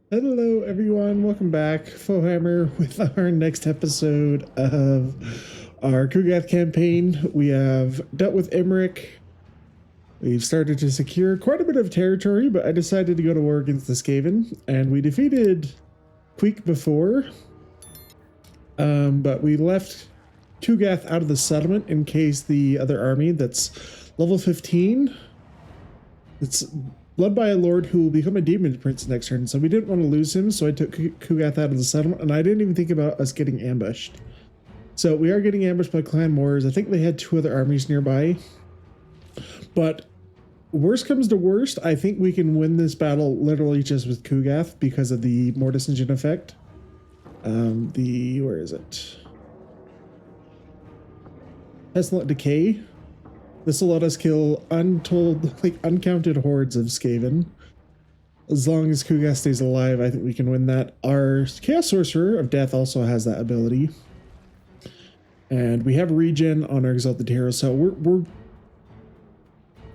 Hello everyone, welcome back. Warhammer with our next episode of our QUEEK campaign. We have dealt with Emmerich. We've started to secure quite a bit of territory, but I decided to go to war against the SKAVEN, and we defeated QUEEK before. But we left QUEEK out of the settlement in case the other army that's level 15. It's led by a lord who will become a demon prince next turn, so we didn't want to lose him, so I took QUEEK out of the settlement, and I didn't even think about us getting ambushed. So we are getting ambushed by clan wars. I think they had two other armies nearby. But worst comes to worst, I think we can win this battle literally just with QUEEK because of the Mortis Engine effect. Where is it? Pestilent Decay. This will let us kill uncounted hordes of SKAVEN. As long as QUEEK stays alive, I think we can win that. Our Chaos Sorcerer of Death also has that ability. And we have regen on our Exalted Hero, so we're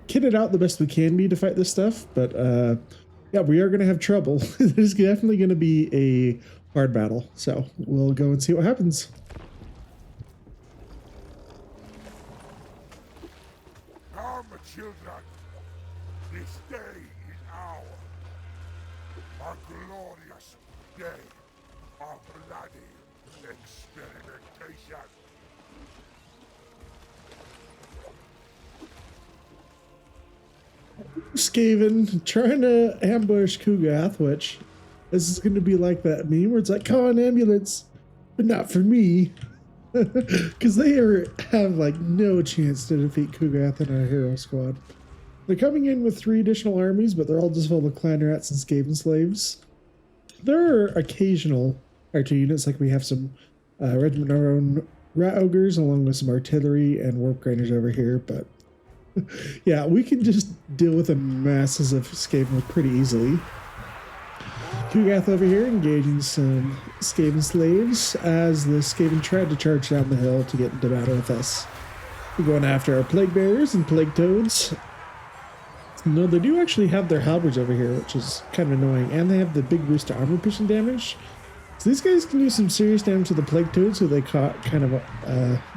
kitted out the best we can be to fight this stuff. But yeah, we are going to have trouble. There's definitely going to be a hard battle. So we'll go and see what happens. Children, this day is ours. A glorious day of bloody experimentation. SKAVEN trying to ambush QUEEK, which this is going to be like that meme where it's like, come on, ambulance, but not for me. Because they have like no chance to defeat QUEEK in our hero squad. They're coming in with 3 additional armies, but they're all just full of clan rats and SKAVEN slaves. There are occasional archer units, like we have some regiment of our own rat ogres along with some artillery and warp grinders over here, but yeah, we can just deal with the masses of SKAVEN pretty easily. QUEEK over here engaging some SKAVEN slaves as the SKAVEN tried to charge down the hill to get into battle with us. We're going after our plague bearers and plague toads. No, they do actually have their halberds over here, which is kind of annoying, and they have the big boost to armor piercing damage. So these guys can do some serious damage to the plague toads, who they caught kind of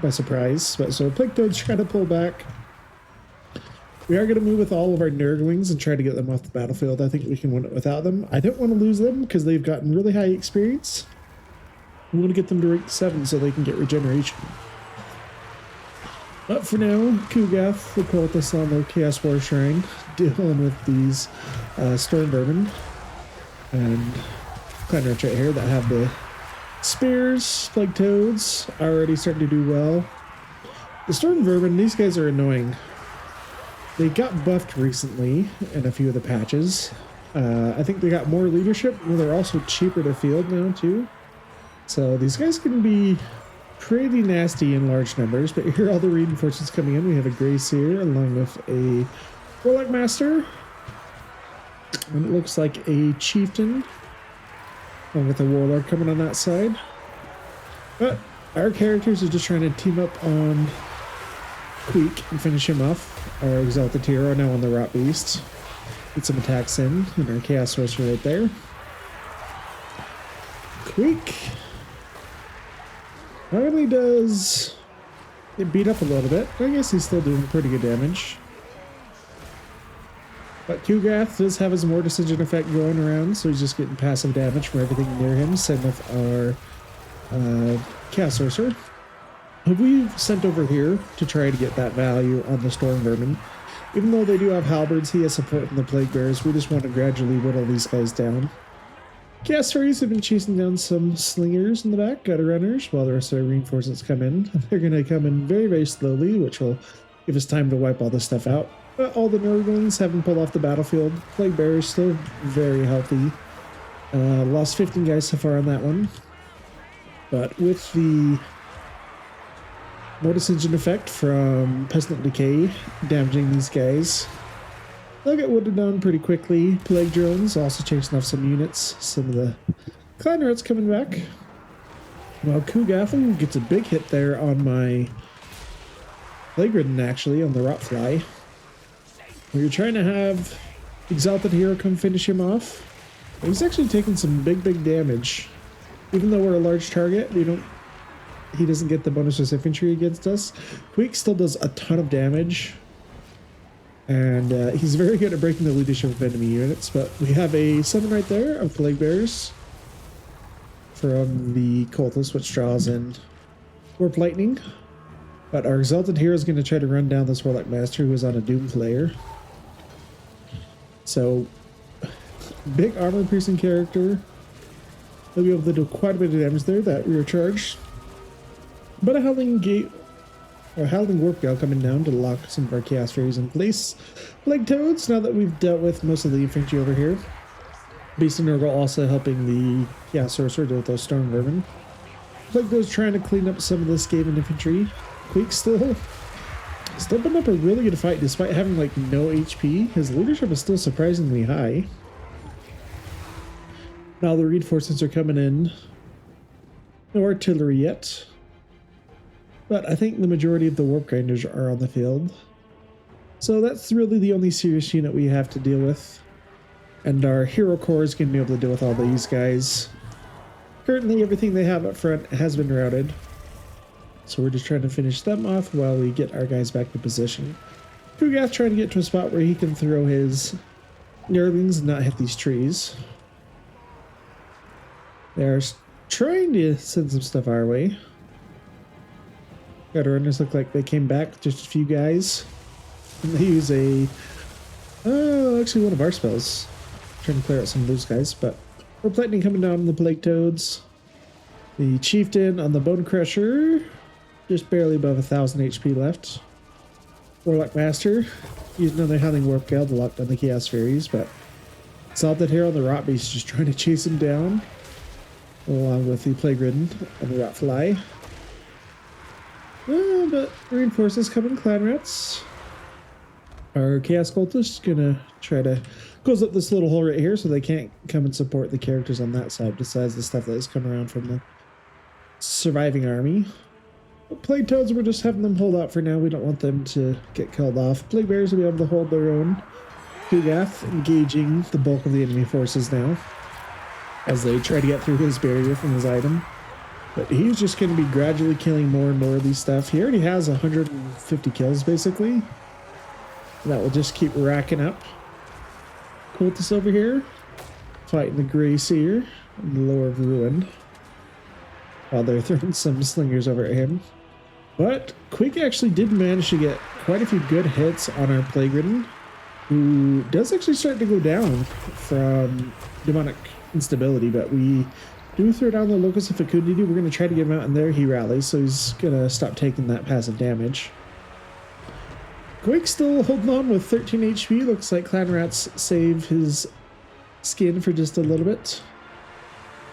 by surprise. But so plague toads try to pull back. We are going to move with all of our Nurglings and try to get them off the battlefield. I think we can win it without them. I don't want to lose them because they've gotten really high experience. We want to get them to rank 7 so they can get regeneration. But for now, QUEEK will pull with us on the Chaos War Shrine, dealing with these Storm Vermin and Clan Rats right here that have the spears. Plague Toads already starting to do well. The Storm Vermin, these guys are annoying. They got buffed recently in a few of the patches. I think they got more leadership, and they're also cheaper to field now too. So these guys can be pretty nasty in large numbers, but here are all the reinforcements coming in. We have a Grey Seer along with a Warlock Master. And it looks like a Chieftain along with a Warlord coming on that side. But our characters are just trying to team up on QUEEK and finish him off. Our Exalted Hero now on the Rot Beast. Get some attacks in, and our Chaos Sorcerer right there. QUEEK not only does it beat up a little bit, I guess he's still doing pretty good damage. But QUEEK does have his Mortis Engine effect going around, so he's just getting passive damage from everything near him. Same with our Chaos Sorcerer, who we've sent over here to try to get that value on the Storm Vermin. Even though they do have halberds, he has support from the Plague Bearers. We just want to gradually whittle these guys down. Chaos Fairies have been chasing down some Slingers in the back, gutter runners, while the rest of our reinforcements come in. They're going to come in very, very slowly, which will give us time to wipe all this stuff out. But all the Nurglings haven't pulled off the battlefield. Plague Bearers still very healthy. Lost 15 guys so far on that one. But with the Mortis Engine effect from Pestilent Decay damaging these guys, they'll get wooded down pretty quickly. Plague Drones also chasing off some units. Some of the Clan Rats coming back. Well, QUEEK gets a big hit there on my Plague Ridden, actually, on the Rotfly. We were trying to have Exalted Hero come finish him off. He's actually taking some big damage. Even though we're a large target, he doesn't get the bonus as infantry against us. QUEEK still does a ton of damage. And he's very good at breaking the leadership of enemy units. But we have a summon right there of Plague Bears from the Cultist, which draws in Warp Lightning. But our Exalted Hero is going to try to run down this Warlock Master who is on a Doom player. So, big armor piercing character. He'll be able to do quite a bit of damage there, that rear charge. But a Howling Gate, or Howling Warp Gale coming down to lock some of our Chaos Fairies in place. Plague Toads, now that we've dealt with most of the infantry over here. Beast and Nurgle also helping the Chaos Sorcerer deal with those Storm Vermin. Plague Toads trying to clean up some of the SKAVEN infantry. QUEEK still putting up a really good fight despite having like no HP. His leadership is still surprisingly high. Now the reinforcements are coming in. No artillery yet. But I think the majority of the Warp Grinders are on the field. So that's really the only serious unit we have to deal with. And our Hero Corps is going to be able to deal with all these guys. Currently everything they have up front has been routed. So we're just trying to finish them off while we get our guys back to position. Kugath trying to get to a spot where he can throw his Nurglings and not hit these trees. They're trying to send some stuff our way. Got runners look like they came back, just a few guys. And they use actually one of our spells. Trying to clear out some of those guys, but Warp Lightning coming down on the Plague Toads. The Chieftain on the Bone Crusher. Just barely above 1,000 HP left. Warlock Master using another Howling Warp Gale to lock down the Chaos Fairies, but Exalted Hero on the Rot Beast just trying to chase him down, along with the Plague Ridden and the Rot Fly. But reinforcements coming, Clan Rats. Our Chaos Cultist is gonna try to close up this little hole right here so they can't come and support the characters on that side, besides the stuff that has come around from the surviving army. Plague Toads, we're just having them hold out for now. We don't want them to get killed off. Plague Bears will be able to hold their own. Kugath engaging the bulk of the enemy forces now as they try to get through his barrier from his item. But he's just going to be gradually killing more and more of these stuff. He already has 150 kills basically. And that will just keep racking up. Cultist over here fighting the Grey Seer in the Lower of Ruin, while they're throwing some slingers over at him. But QUEEK actually did manage to get quite a few good hits on our Plague Ridden, who does actually start to go down from demonic instability, but we do throw down the Locus of Fecundity. We're going to try to get him out, and there he rallies, so he's going to stop taking that passive damage. QUEEK still holding on with 13 HP. Looks like Clan Rats save his skin for just a little bit.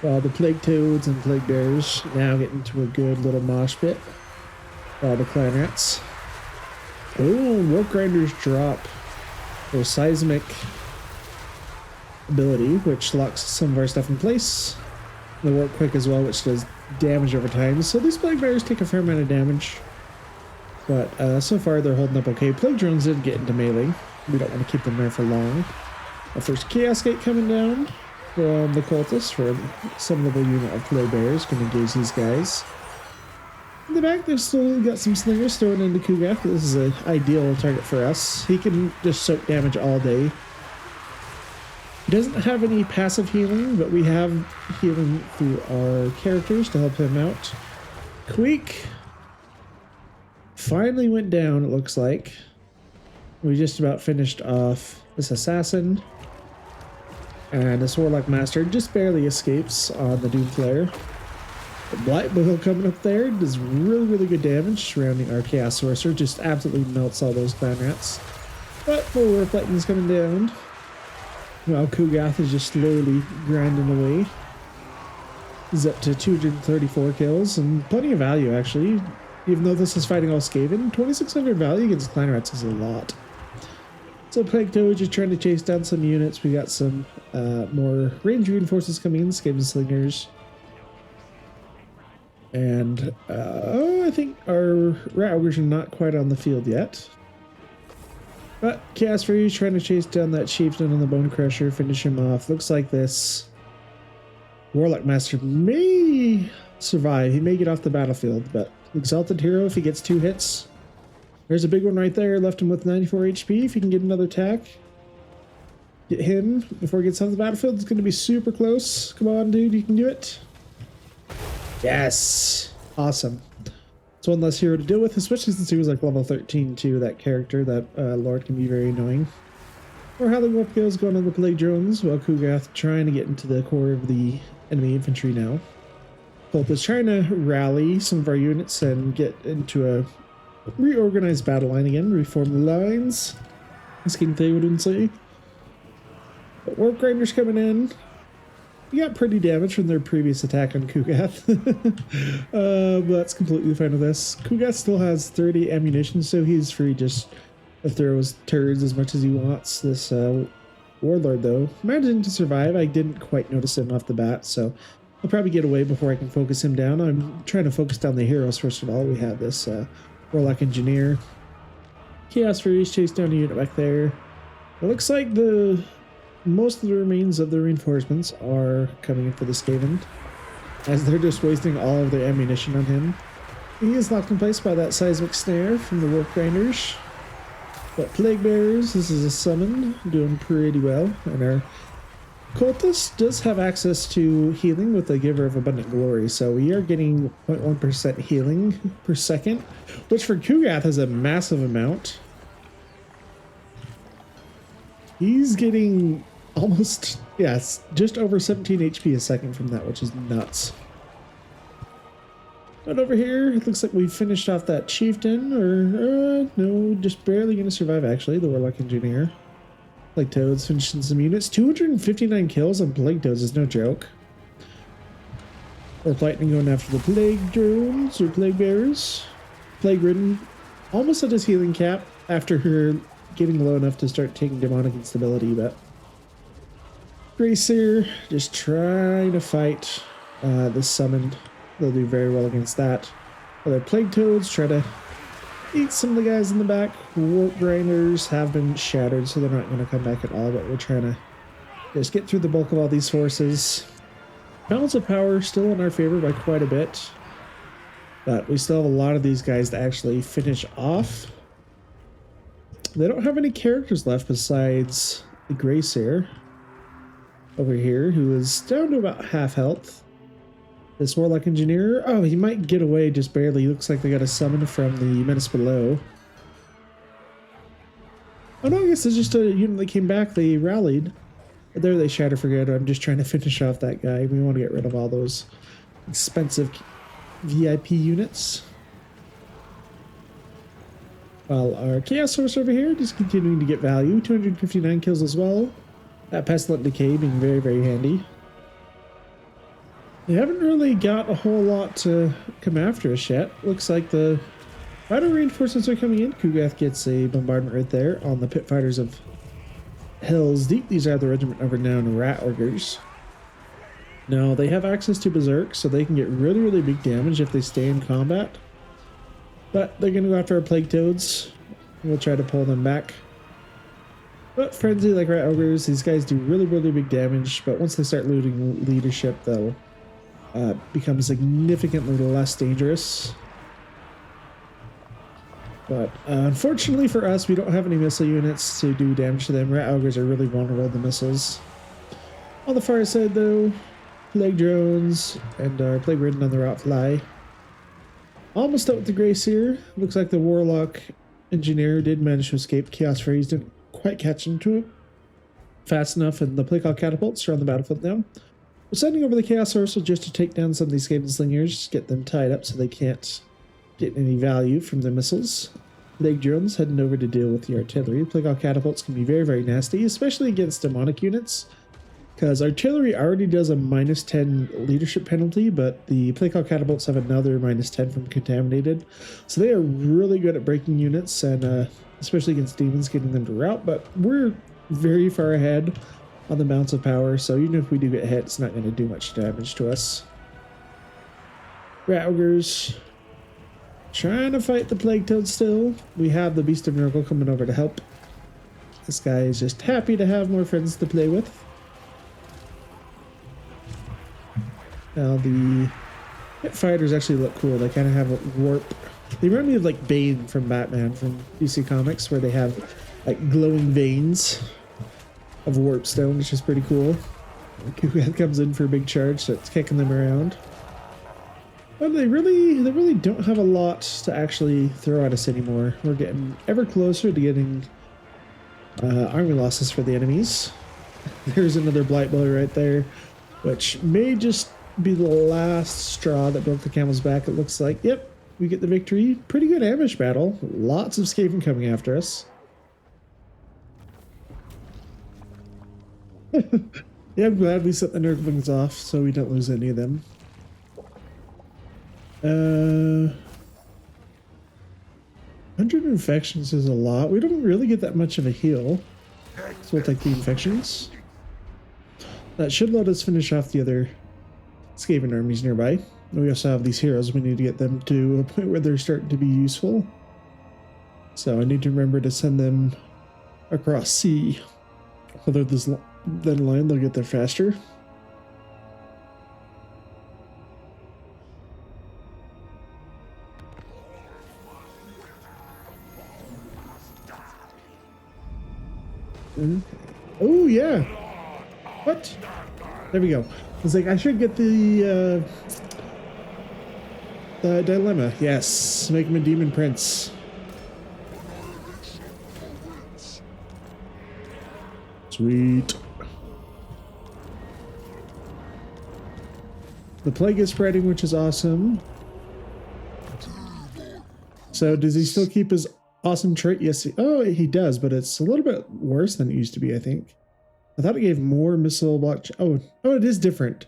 While the Plague Toads and Plague Bears now get into a good little mosh pit. While the Clan Rats. Oh, Warp Grinders drop their seismic ability, which locks some of our stuff in place. The Warp Quick as well, which does damage over time. So these Plague Bears take a fair amount of damage. But so far they're holding up okay. Plague Drones did get into melee. We don't want to keep them there for long. Our first Chaos Gate coming down from the Cultists for some level unit of Plague Bears. Going to engage these guys. In the back, they've still got some slingers thrown into Kugath. This is an ideal target for us. He can just soak damage all day. He doesn't have any passive healing, but we have healing through our characters to help him out. QUEEK finally went down, it looks like. We just about finished off this Assassin. And this Warlock Master just barely escapes on the Doom Flare. The Blight Boil coming up there does really good damage surrounding our Chaos Sorcerer. Just absolutely melts all those Clan Rats. But more Warp Lightning's coming down. While Kugath is just slowly grinding away. He's up to 234 kills and plenty of value actually. Even though this is fighting all SKAVEN, 2600 value against Clan Rats is a lot. So Plague Toad just trying to chase down some units. We got some more range reinforcements coming in, SKAVEN Slingers. And I think our Rat Ogres are not quite on the field yet. But Chaos Fury's trying to chase down that chieftain on the Bone Crusher, finish him off. Looks like this Warlock Master may survive. He may get off the battlefield, but Exalted Hero, if he gets 2 hits. There's a big one right there, left him with 94 HP. If he can get another attack, get him before he gets off the battlefield, it's going to be super close. Come on, dude, you can do it. Yes! Awesome. It's one less hero to deal with, especially since he was like level 13 too, that character. That Lord can be very annoying. Or Howling Wolf goes going on the Plague Drones, while Kugath trying to get into the core of the enemy infantry now. Pope is trying to rally some of our units and get into a reorganized battle line again, reform the lines, as King Theoden say. But Warp Grinders coming in. We got pretty damage from their previous attack on Kugath. But that's completely fine with this. Kugath still has 30 ammunition, so he's free just to throw his turds as much as he wants. This Warlord, though, managing to survive. I didn't quite notice him off the bat, so I'll probably get away before I can focus him down. I'm trying to focus down the heroes first of all. We have this Warlock Engineer. Chaos Furies chase down a unit back there. It looks like most of the remains of the reinforcements are coming in for the SKAVEN, as they're just wasting all of their ammunition on him. He is locked in place by that seismic snare from the Warp Grinders. But Plague Bearers, this is a summon, doing pretty well. And our Cultist does have access to healing with the Giver of Abundant Glory, so we are getting 0.1% healing per second, which for Kugath is a massive amount. He's getting almost, yes, just over 17 HP a second from that, which is nuts. But over here, it looks like we finished off that chieftain, or no, just barely going to survive actually, the Warlock Engineer. Plague Toads finishing some units. 259 kills on Plague Toads is no joke. Or Lightning going after the Plague Drones, or Plague Bearers. Plague Ridden, almost at his healing cap after her getting low enough to start taking demonic instability, but Gracer just trying to fight this summoned. They'll do very well against that. Other Plague Toads try to eat some of the guys in the back. Warp Grinders have been shattered, so they're not going to come back at all, but we're trying to just get through the bulk of all these forces. Balance of power still in our favor by quite a bit, but we still have a lot of these guys to actually finish off. They don't have any characters left besides the Gracer over here, who is down to about half health. This Warlock Engineer, oh, he might get away just barely. Looks like they got a summon from the Menace below. Oh no, I guess it's just a unit that came back. They rallied. But there they shatter for good. I'm just trying to finish off that guy. We want to get rid of all those expensive VIP units. While our Chaos Source over here just continuing to get value. 259 kills as well. That Pestilent Decay being very, very handy. They haven't really got a whole lot to come after us yet. Looks like the Rider reinforcements are coming in. Kugath gets a bombardment right there on the Pit Fighters of Hell's Deep. These are the regiment of renowned Rat Ogres. Now, they have access to Berserk, so they can get really, really big damage if they stay in combat. But they're going to go after our Plague Toads. We'll try to pull them back. But Frenzy, like Rat Ogres, these guys do really, really big damage. But once they start looting leadership, they'll become significantly less dangerous. But unfortunately for us, we don't have any missile units to do damage to them. Rat Ogres are really vulnerable to missiles. On the far side, though, Plague Drones and our Plague Ridden on the route fly. Almost out with the Gracer. Looks like the Warlock Engineer did manage to escape. Chaos Furies didn't quite catch him to it fast enough, and the Plague Hawk Catapults are on the battlefield now. We're sending over the Chaos Sorcerer just to take down some of these Skaven Slingers, get them tied up so they can't get any value from the missiles. Plague Drones heading over to deal with the artillery. Plague Hawk Catapults can be very, very nasty, especially against demonic units, because artillery already does a -10 leadership penalty, but the Plague Hawk Catapults have another -10 from contaminated. So they are really good at breaking units, and especially against demons, getting them to rout, but we're very far ahead on the balance of power, so even if we do get hit, it's not going to do much damage to us. Rat Ogres trying to fight the Plague Toad still. We have the Beast of Miracle coming over to help. This guy is just happy to have more friends to play with. Now the pit fighters actually look cool. They kind of have a warp. They remind me of like Bane from Batman from DC Comics, where they have like glowing veins of warp stone, which is pretty cool. QUEEK comes in for a big charge, so it's kicking them around. But they really don't have a lot to actually throw at us anymore. We're getting ever closer to getting army losses for the enemies. There's another Blight Blow right there, which may just be the last straw that broke the camel's back. It looks like. Yep, we get the victory. Pretty good ambush battle. Lots of SKAVEN coming after us. Yeah, I'm glad we set the Nurglings off so we don't lose any of them. 100 infections is a lot. We don't really get that much of a heal, so we'll take the infections. That should let us finish off the other SKAVEN armies nearby. We also have these heroes. We need to get them to a point where they're starting to be useful. So I need to remember to send them across sea. Although this then line, they'll get there faster. Oh yeah. What? There we go. I was like, I should get the dilemma. Yes, make him a demon prince. Sweet. The plague is spreading, which is awesome. So does he still keep his awesome trait? Yes. He does, but it's a little bit worse than it used to be, I think. I thought it gave more missile block. Oh, it is different.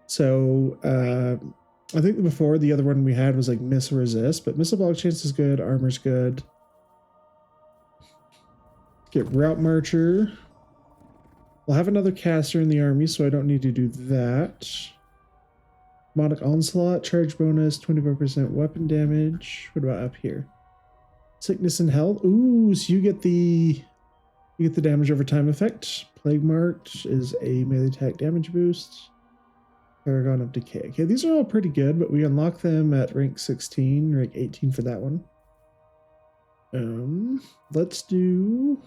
So I think before the other one we had was like missile resist, but missile block chance is good. Armor's good. Get route marcher. We'll have another caster in the army, so I don't need to do that. Demonic onslaught, charge bonus, 24% weapon damage. What about up here? Sickness and health. Ooh, so you get the damage over time effect. Plague march is a melee attack damage boost. Paragon of decay. Okay, these are all pretty good, but we unlock them at rank 16, rank 18 for that one. Let's do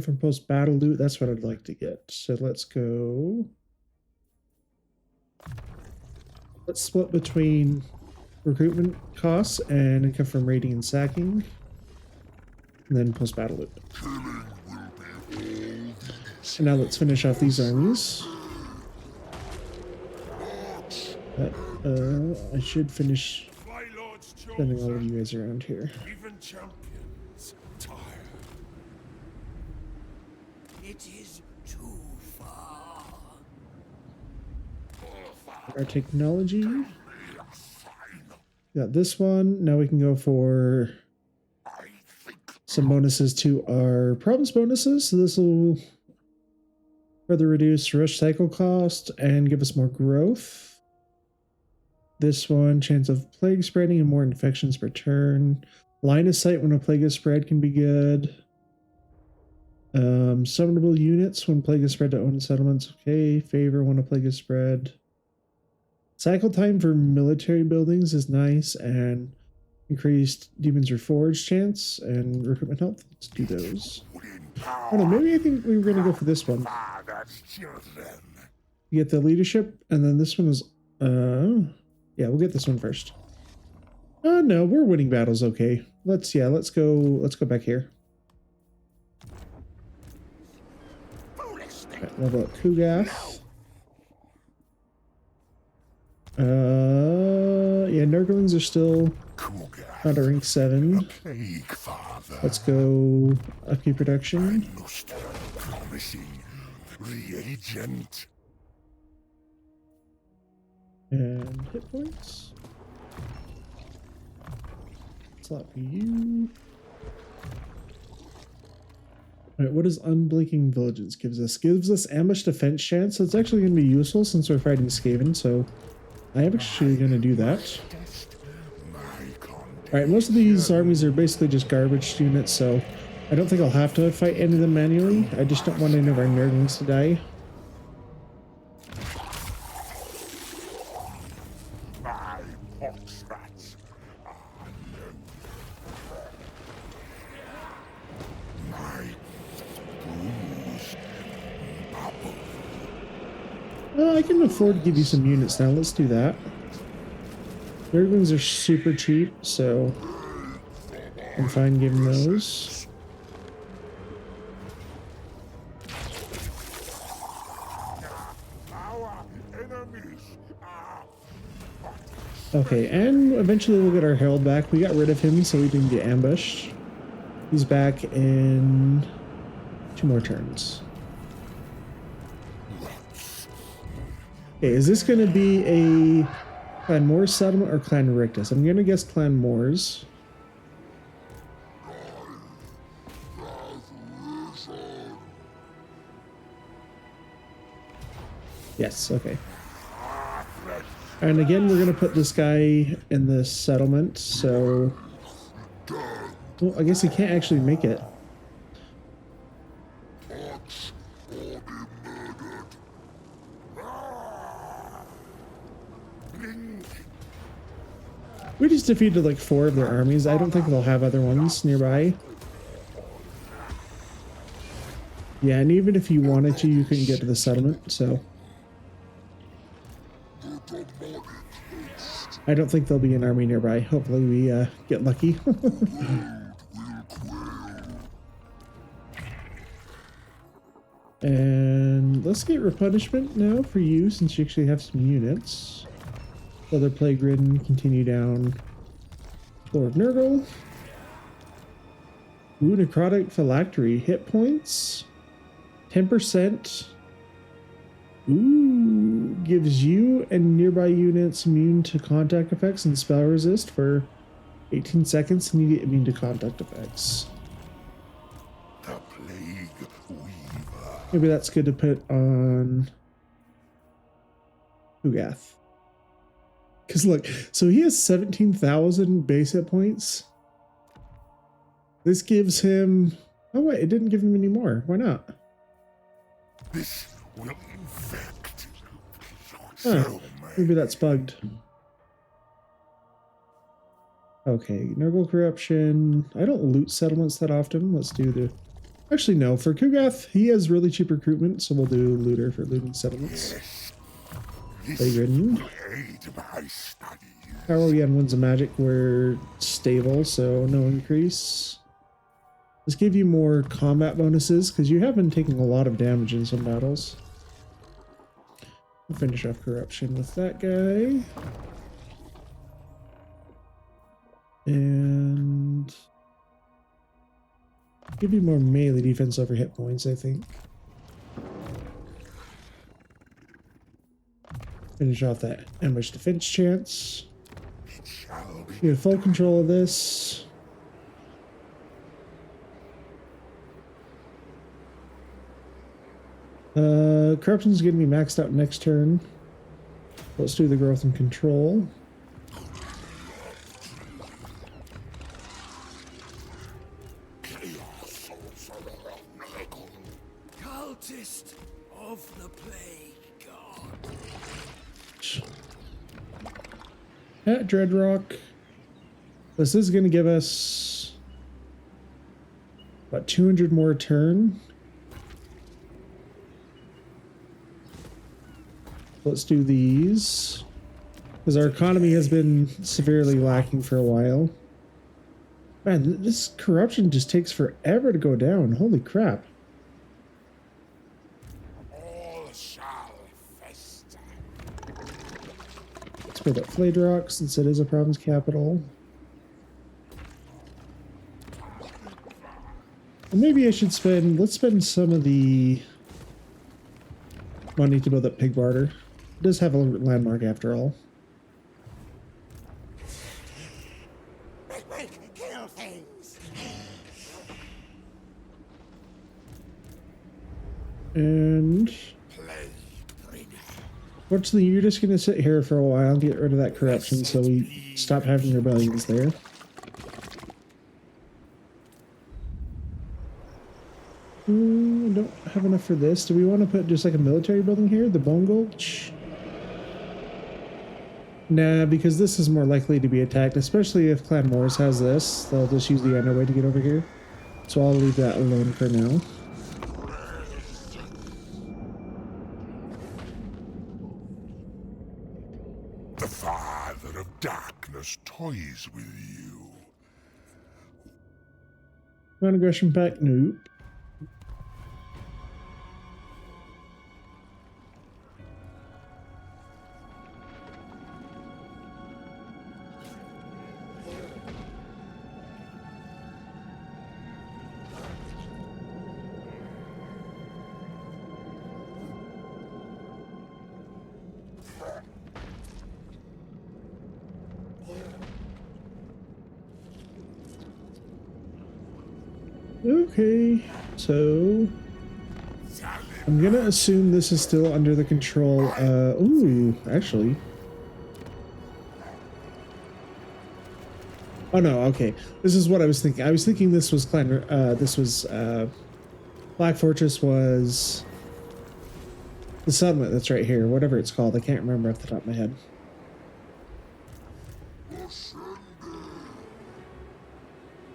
from post battle loot. That's what I'd like to get. So let's go. Let's split between recruitment costs and income from raiding and sacking, and then post battle loot. And now let's finish off these armies. I should finish sending all of you guys around here. Even champions tire. It is too far. Our technology. Got this one. Now we can go for some bonuses to our problems bonuses. So this will further reduce rush cycle cost and give us more growth. This one, chance of plague spreading and more infections per turn. Line of sight when a plague is spread can be good. Summonable units when plague is spread to own settlements. Okay. Favor when a plague is spread. Cycle time for military buildings is nice, and increased demons reforged chance and recruitment health. Let's do those. Oh no, maybe I think we were gonna go for this one. You get the leadership, and then this one is yeah, we'll get this one first. Oh no, we're winning battles. Okay, let's go back here. Right, level up QUEEK. Yeah, Nurglings are still not at rank 7. Plaguefather. Let's go upkeep production. Promising reagent. And hit points. Slot for you. Alright, what does Unblinking Vigilance gives us? Gives us ambush defense chance, so it's actually going to be useful since we're fighting SKAVEN, so I am actually going to do that. Alright, most of these armies are basically just garbage units, so I don't think I'll have to fight any of them manually. I just don't want any of our nerdlings to die. My pox rats are my bruised bubble. I can afford to give you some units now. Let's do that. Nerdlings are super cheap, so I'm fine giving those. Our enemies are Okay, and eventually we'll get our Herald back. We got rid of him so we didn't get ambushed. He's back in 2 more turns. Okay, is this going to be a Clan Moors settlement or Clan Rictus? I'm going to guess Clan Moors. Yes, okay. And again, we're going to put this guy in the settlement, so... Well, I guess he can't actually make it. We just defeated like 4 of their armies. I don't think they'll have other ones nearby. Yeah, and even if you wanted to, you couldn't get to the settlement, so... I don't think there'll be an army nearby. Hopefully we get lucky. And let's get replenishment now for you, since you actually have some units. Other plague ridden, continue down. Floor of Nurgle. Ooh, Necrotic Phylactery. Hit points. 10%. Ooh, gives you and nearby units immune to contact effects and spell resist for 18 seconds, and you get immune to contact effects. the plague weaver. Maybe that's good to put on Ugath. Because look, so he has 17,000 base hit points. This gives him... Oh wait, it didn't give him any more. Why not? This will infect Huh, so maybe that's bugged. Okay, Nurgle Corruption. I don't loot settlements that often. Let's do the... Actually, no. For Kugath, he has really cheap recruitment, so we'll do Looter for looting settlements. This Plague-ridden. will aid my studies. Power we on Winds of Magic were stable, so no increase. Let's give you more combat bonuses, because you have been taking a lot of damage in some battles. We'll finish off Corruption with that guy. And... give you more melee defense over hit points, I think. Finish off that ambush defense chance. It shall be. You have full control of this. Corruption's gonna be maxed out next turn. Let's do the growth and control. Cultist of the plague god. At Dreadrock. This is gonna give us about 200 more a turn. Let's do these, because our economy has been severely lacking for a while. Man, this corruption just takes forever to go down. Holy crap. All shall fester. Let's build up Flaydrock since it is a province capital. And maybe I should spend, let's spend some of the money to build up Pig Barter. It does have a landmark after all. Kill things. And Plague bringer. fortunately, you're just going to sit here for a while and get rid of that corruption so we stop having rebellions there. I don't have enough for this. Do we want to put just like a military building here? The Bone Gulch? Nah, because this is more likely to be attacked, especially if Clan Morris has this. They'll just use the underway to get over here. So I'll leave that alone for now. The Father of Darkness toys with you. Non-aggression pact? Nope. Okay, so I'm gonna assume this is still under the control. Ooh, actually. Oh no, okay. This is what I was thinking. I was thinking this was Black Fortress was the settlement that's right here, whatever it's called. I can't remember off the top of my head.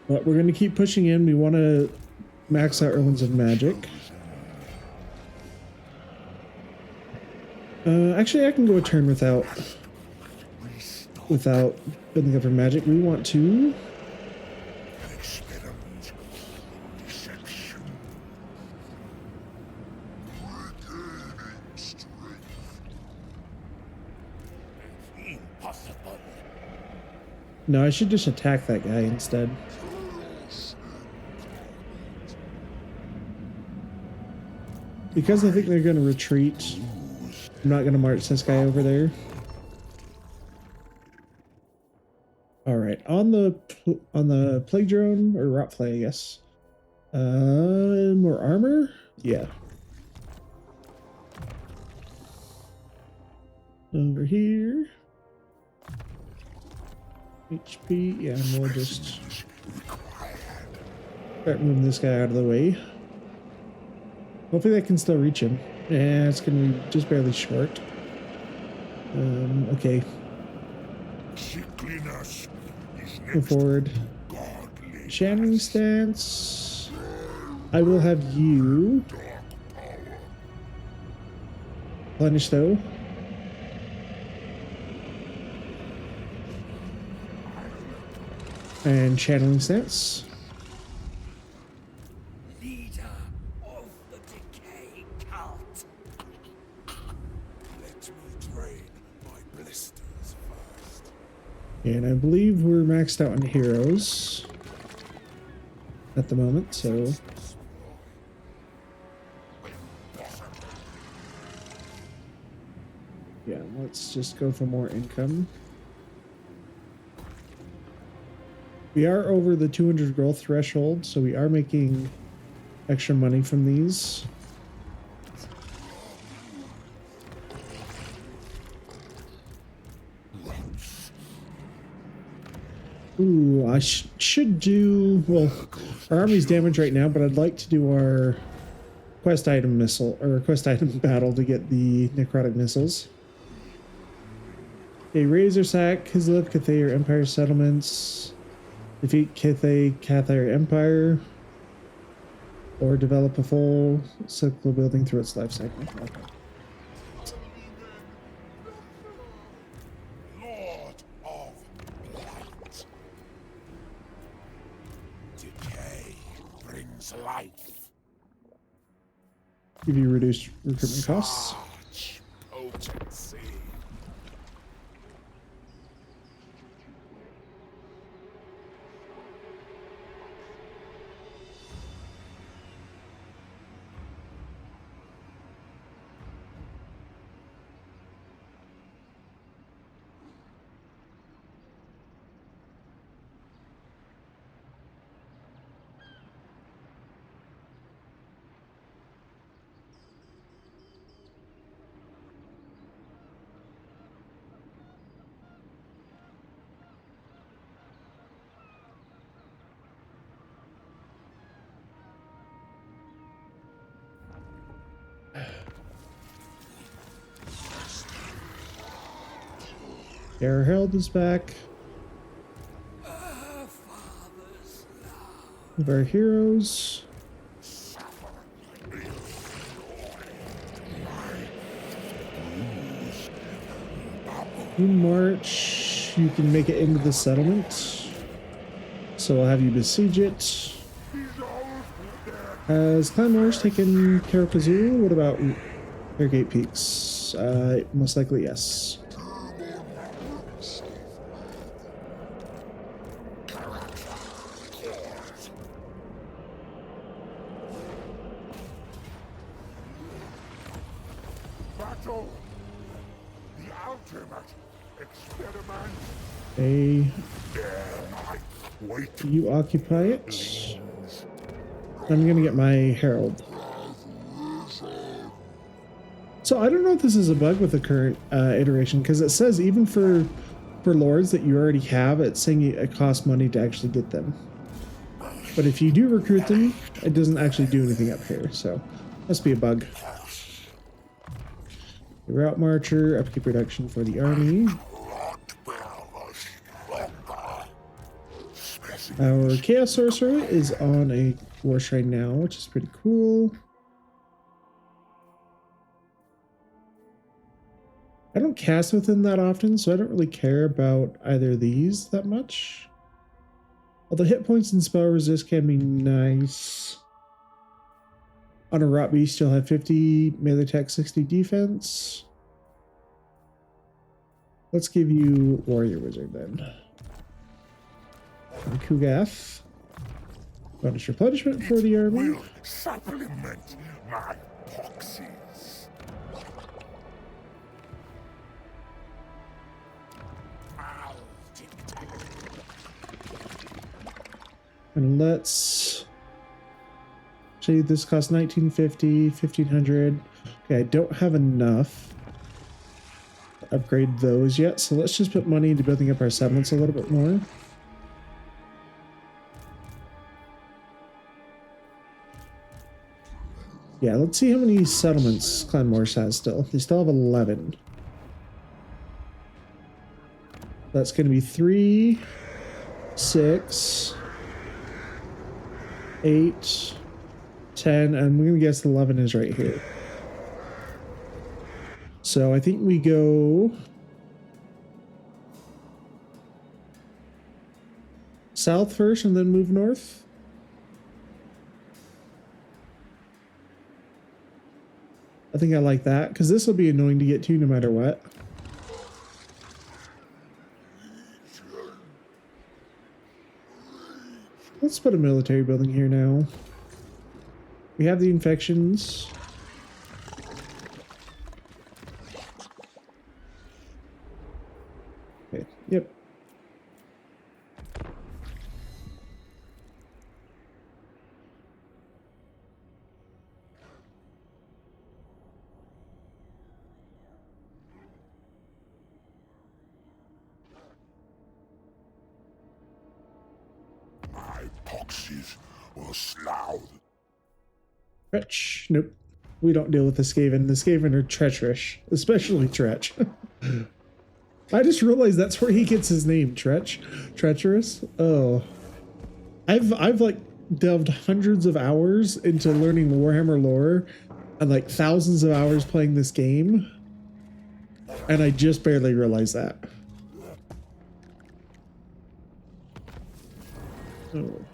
But we're going to keep pushing in. We want to max out Ruins of Magic. Actually, I can go a turn without building up for magic. We want to No, I should just attack that guy instead. Because I think they're going to retreat, I'm not going to march this guy over there. All right, on the plague drone or rot flay, I guess. More armor? Yeah. Over here. HP, yeah, and we'll just start moving this guy out of the way. Hopefully I can still reach him. Yeah, it's gonna be just barely short. Okay. Go forward. Channeling stance. I will have you plenish though. And channeling stance. Leader of the decay cult. Let me drain my blisters first. And I believe we're maxed out on heroes at the moment, so yeah, let's just go for more income. We are over the 200 growth threshold, so we are making extra money from these. Ooh, I should do, well, our army's damaged right now, but I'd like to do our quest item missile, or quest item battle to get the necrotic missiles. Okay, Razor Sack, Kislev, Cathay, Empire settlements. Defeat Cathar Empire, or develop a full cyclical building through its life cycle. Okay. Lord of Light. Decay brings life. Give you reduced recruitment costs. Such potency. Our Herald is back. Of our heroes. You march. You can make it into the settlement. So I'll have you besiege it. Has Clan Wars taken care of Kazoo? What about Airgate Peaks? Most likely yes. Battle! The ultimate experiment! You occupy it. I'm gonna get my Herald. So I don't know if this is a bug with the current iteration, because it says even for lords that you already have, it's saying it costs money to actually get them. But if you do recruit them, it doesn't actually do anything up here, so must be a bug. The route marcher, upkeep reduction for the army. Our Chaos Sorcerer is on a war shrine now, which is pretty cool. I don't cast with him that often, so I don't really care about either of these that much. Although hit points and spell resist can be nice. On a Rot Beast, you'll have 50 melee attack, 60 defense. Let's give you Warrior Wizard then. And Kugath. Bonus replenishment for the army. Will supplement my proxies. And let's see, this costs 1950, 1500. Okay, I don't have enough to upgrade those yet, so let's just put money into building up our settlements a little bit more. Yeah, let's see how many settlements Clan Morse has still. They still have 11. That's going to be 3, 6, 8, 10, and we're going to guess 11 is right here. So I think we go south first and then move north. I think I like that, because this will be annoying to get to no matter what. Let's put a military building here now. We have the infections. Okay, yep. Proxies will slough. Tretch. Nope. We don't deal with the SKAVEN. The SKAVEN are treacherous, especially Tretch. I just realized that's where he gets his name, Tretch. Treacherous. Oh. I've like delved hundreds of hours into learning the Warhammer lore and like thousands of hours playing this game. And I just barely realized that. Oh.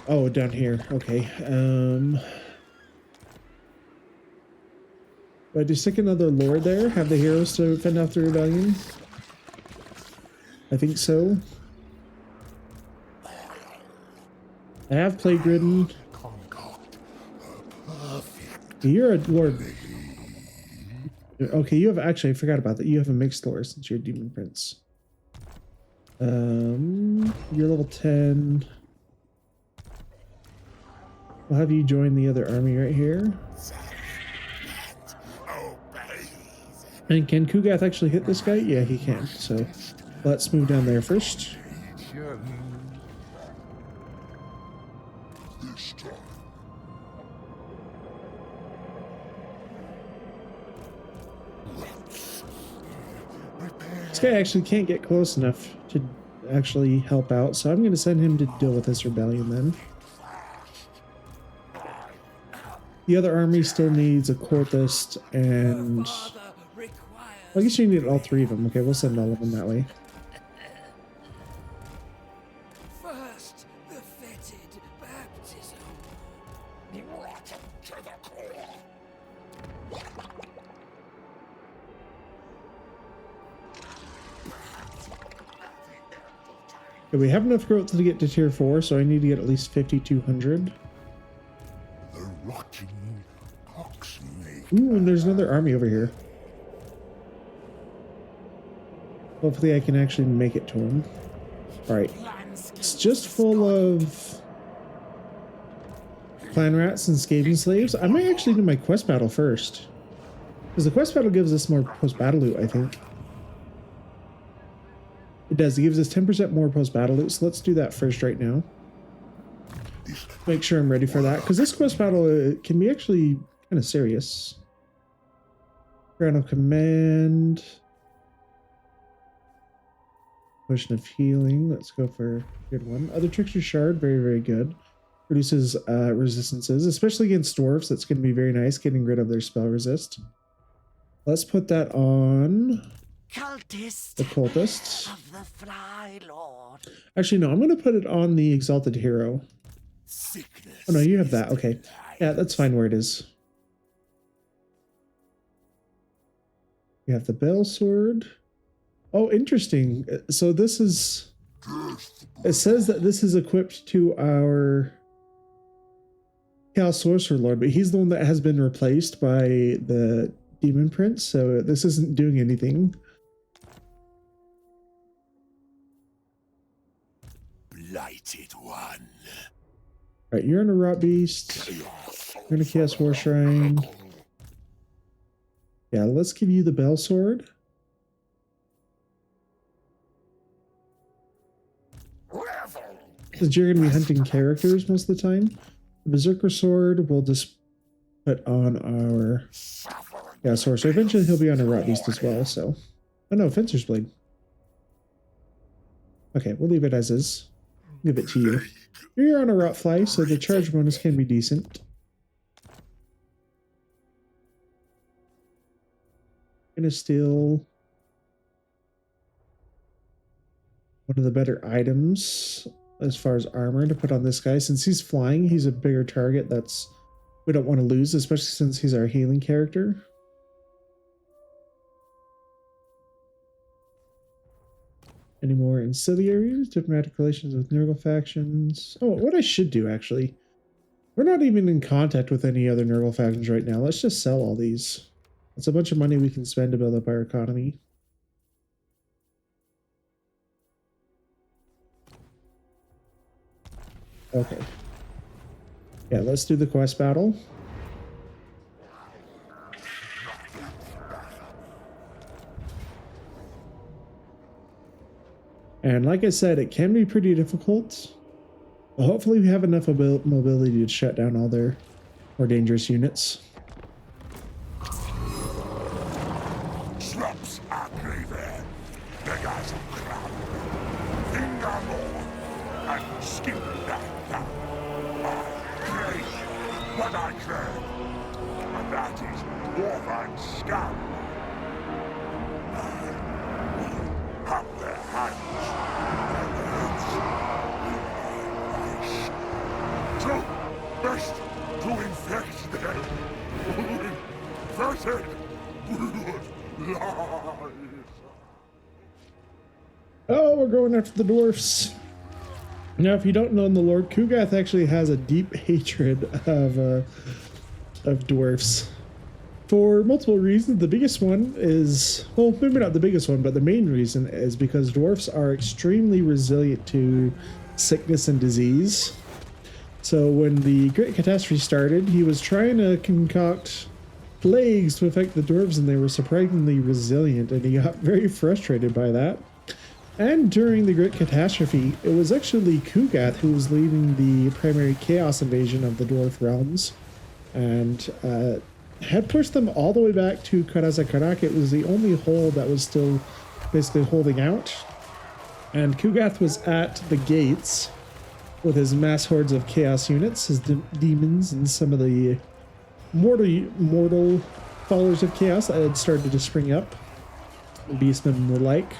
Oh, down here. Okay. Do I just stick another lord there? Have the heroes to fend off the rebellion? I think so. I have plague ridden. You're a lord. Okay, you have actually, I forgot about that. You have a mixed lore since you're a demon prince. You're level 10. I'll have you join the other army right here. And can Kugath actually hit this guy? Yeah, he can. So let's move down there first. This guy actually can't get close enough to actually help out, so I'm going to send him to deal with this rebellion then. The other army still needs a cultist and... I guess you need all three of them. Okay, we'll send all of them that way. First, the fetid baptism. Rotten to the core. Okay, we have enough growth to get to tier 4, so I need to get at least 5,200. The rotting oxen. Ooh, and there's another army over here. Hopefully I can actually make it to him. Alright. It's just full of clan rats and SKAVEN slaves. I might actually do my quest battle first. Because the quest battle gives us more post-battle loot, I think. It does. It gives us 10% more post-battle loot, so let's do that first right now. Make sure I'm ready for that. Because this quest battle can be actually kind of serious. Ground of Command... Potion of Healing. Let's go for a good one. Other Trickster Shard. Very, very good. Produces resistances, especially against dwarves. That's going to be very nice, getting rid of their spell resist. Let's put that on Cultist the cultist. of the Fly Lord. Actually, no. I'm going to put it on the Exalted Hero. Sickness. Oh, no. You have that. Okay. Yeah, that's fine where it is. We have the Bell Sword. Oh, interesting. So this is... It says that this is equipped to our Chaos Sorcerer Lord, but he's the one that has been replaced by the Demon Prince, so this isn't doing anything. Blighted one. Right, you're on a Rot Beast. You're in a Chaos War Shrine. Yeah, let's give you the Bell Sword. Because you're going to be hunting characters most of the time. The Berserker Sword we'll just put on our Sorcerer. Eventually he'll be on a Rot Beast as well, so... Oh no, Fencer's Blade. Okay, we'll leave it as is. Give it to you. You're on a Rot Fly, so the charge bonus can be decent. Gonna steal one of the better items as far as armor to put on this guy. Since he's flying, he's a bigger target that's we don't want to lose, especially since he's our healing character. Any more ancillaries? Diplomatic relations with Nurgle factions. Oh, what I should do, actually. We're not even in contact with any other Nurgle factions right now. Let's just sell all these. It's a bunch of money we can spend to build up our economy. Okay. Yeah, let's do the quest battle. And like I said, it can be pretty difficult. But hopefully we have enough mobility to shut down all their more dangerous units. Slops ugly there. The guys are crap. Finger more and skin that down. I crave what I crave. And that is dwarven scum. I will have their hands. So, best to infect them with verted lies. Oh, we're going after the dwarfs. Now, if you don't know, the Lord Kugath actually has a deep hatred of dwarfs for multiple reasons. The biggest one is, well, maybe not the biggest one, but the main reason is because dwarfs are extremely resilient to sickness and disease. So when the Great Catastrophe started, he was trying to concoct plagues to affect the dwarves, and they were surprisingly resilient, and he got very frustrated by that. And during the Great Catastrophe, it was actually Kugath who was leading the primary chaos invasion of the dwarf realms, and had pushed them all the way back to Karazakarak. It was the only hold that was still basically holding out. And Kugath was at the gates with his mass hordes of chaos units, his demons, and some of the mortal followers of chaos that had started to spring up, beastmen and the like.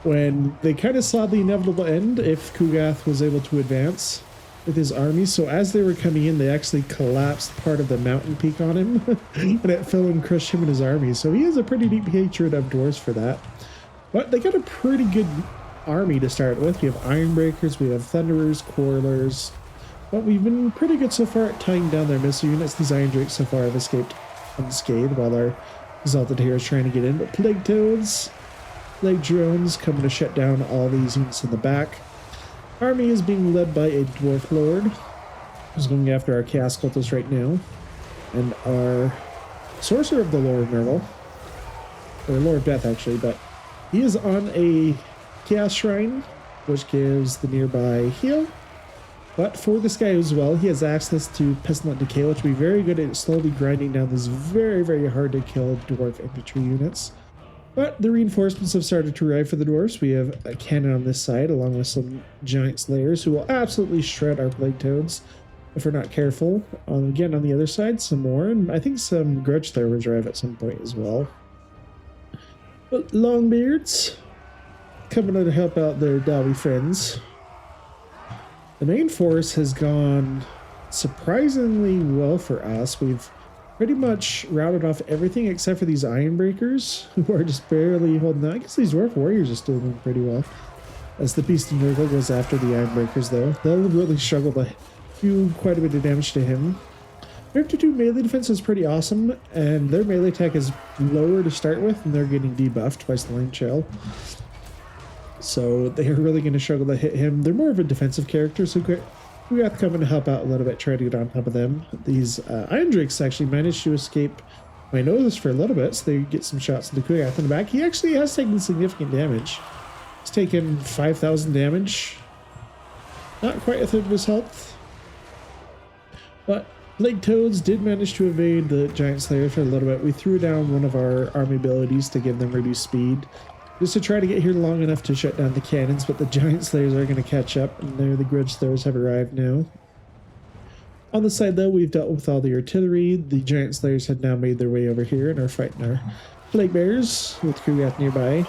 When they kind of saw the inevitable end if Kugath was able to advance with his army, so as they were coming in, they actually collapsed part of the mountain peak on him, and it fell and crushed him and his army. So he has a pretty deep hatred of dwarves for that. But they got a pretty good army to start with. We have Ironbreakers, we have Thunderers, Quarrelers, but we've been pretty good so far at tying down their missile units. These Iron Drakes so far have escaped unscathed while our Exalted Heroes trying to get in, but Plague Toads, Plague Drones coming to shut down all these units in the back. Army is being led by a Dwarf Lord who's going after our Chaos Cultists right now, and our Sorcerer of the Lore of Nerval, or Lore of Death actually, but he is on a Chaos Shrine, which gives the nearby heal. But for this guy as well, he has access to Pestilent Decay, which will be very good at slowly grinding down these very, very hard to kill dwarf infantry units. But the reinforcements have started to arrive for the dwarves. We have a cannon on this side, along with some giant slayers who will absolutely shred our plague toads if we're not careful. Again, on the other side, some more, and I think some grudge throwers arrive at some point as well. But Longbeards coming out to help out their Dawi friends. The main force has gone surprisingly well for us. We've pretty much routed off everything except for these Ironbreakers, who are just barely holding out. I guess these Dwarf Warriors are still doing pretty well. As the Beast of Nurgle goes after the Ironbreakers, though, they'll really struggle to do quite a bit of damage to him. Their 52 melee defense is pretty awesome, and their melee attack is lower to start with, and they're getting debuffed by Slaying Shell. So they're really going to struggle to hit him. They're more of a defensive character, so we got to come in to help out a little bit, try to get on top of them. These Iron Drakes actually managed to escape my nose for a little bit, so they get some shots into Kugath in the back. He actually has taken significant damage. He's taken 5,000 damage. Not quite a third of his health. But Plague Toads did manage to evade the Giant Slayer for a little bit. We threw down one of our army abilities to give them reduced speed, just to try to get here long enough to shut down the cannons, but the Giant Slayers are going to catch up, and there the Grudge Throwers have arrived now. On the side, though, we've dealt with all the artillery. The Giant Slayers had now made their way over here and are fighting our Plague Bears with Kugath nearby.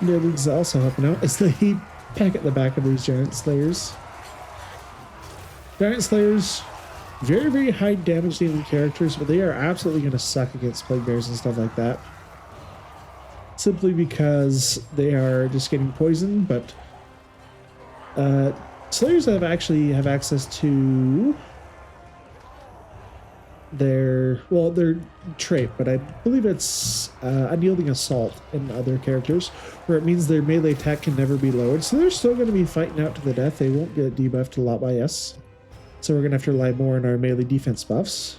Their league's also helping out as they pack at the back of these Giant Slayers. Giant Slayers, very, very high damage dealing characters, but they are absolutely going to suck against Plague Bears and stuff like that. Simply because they are just getting poisoned, but Slayers have access to their trait, but I believe it's Unyielding Assault in other characters, where it means their melee attack can never be lowered, so they're still going to be fighting out to the death. They won't get debuffed a lot by us, so we're going to have to rely more on our melee defense buffs.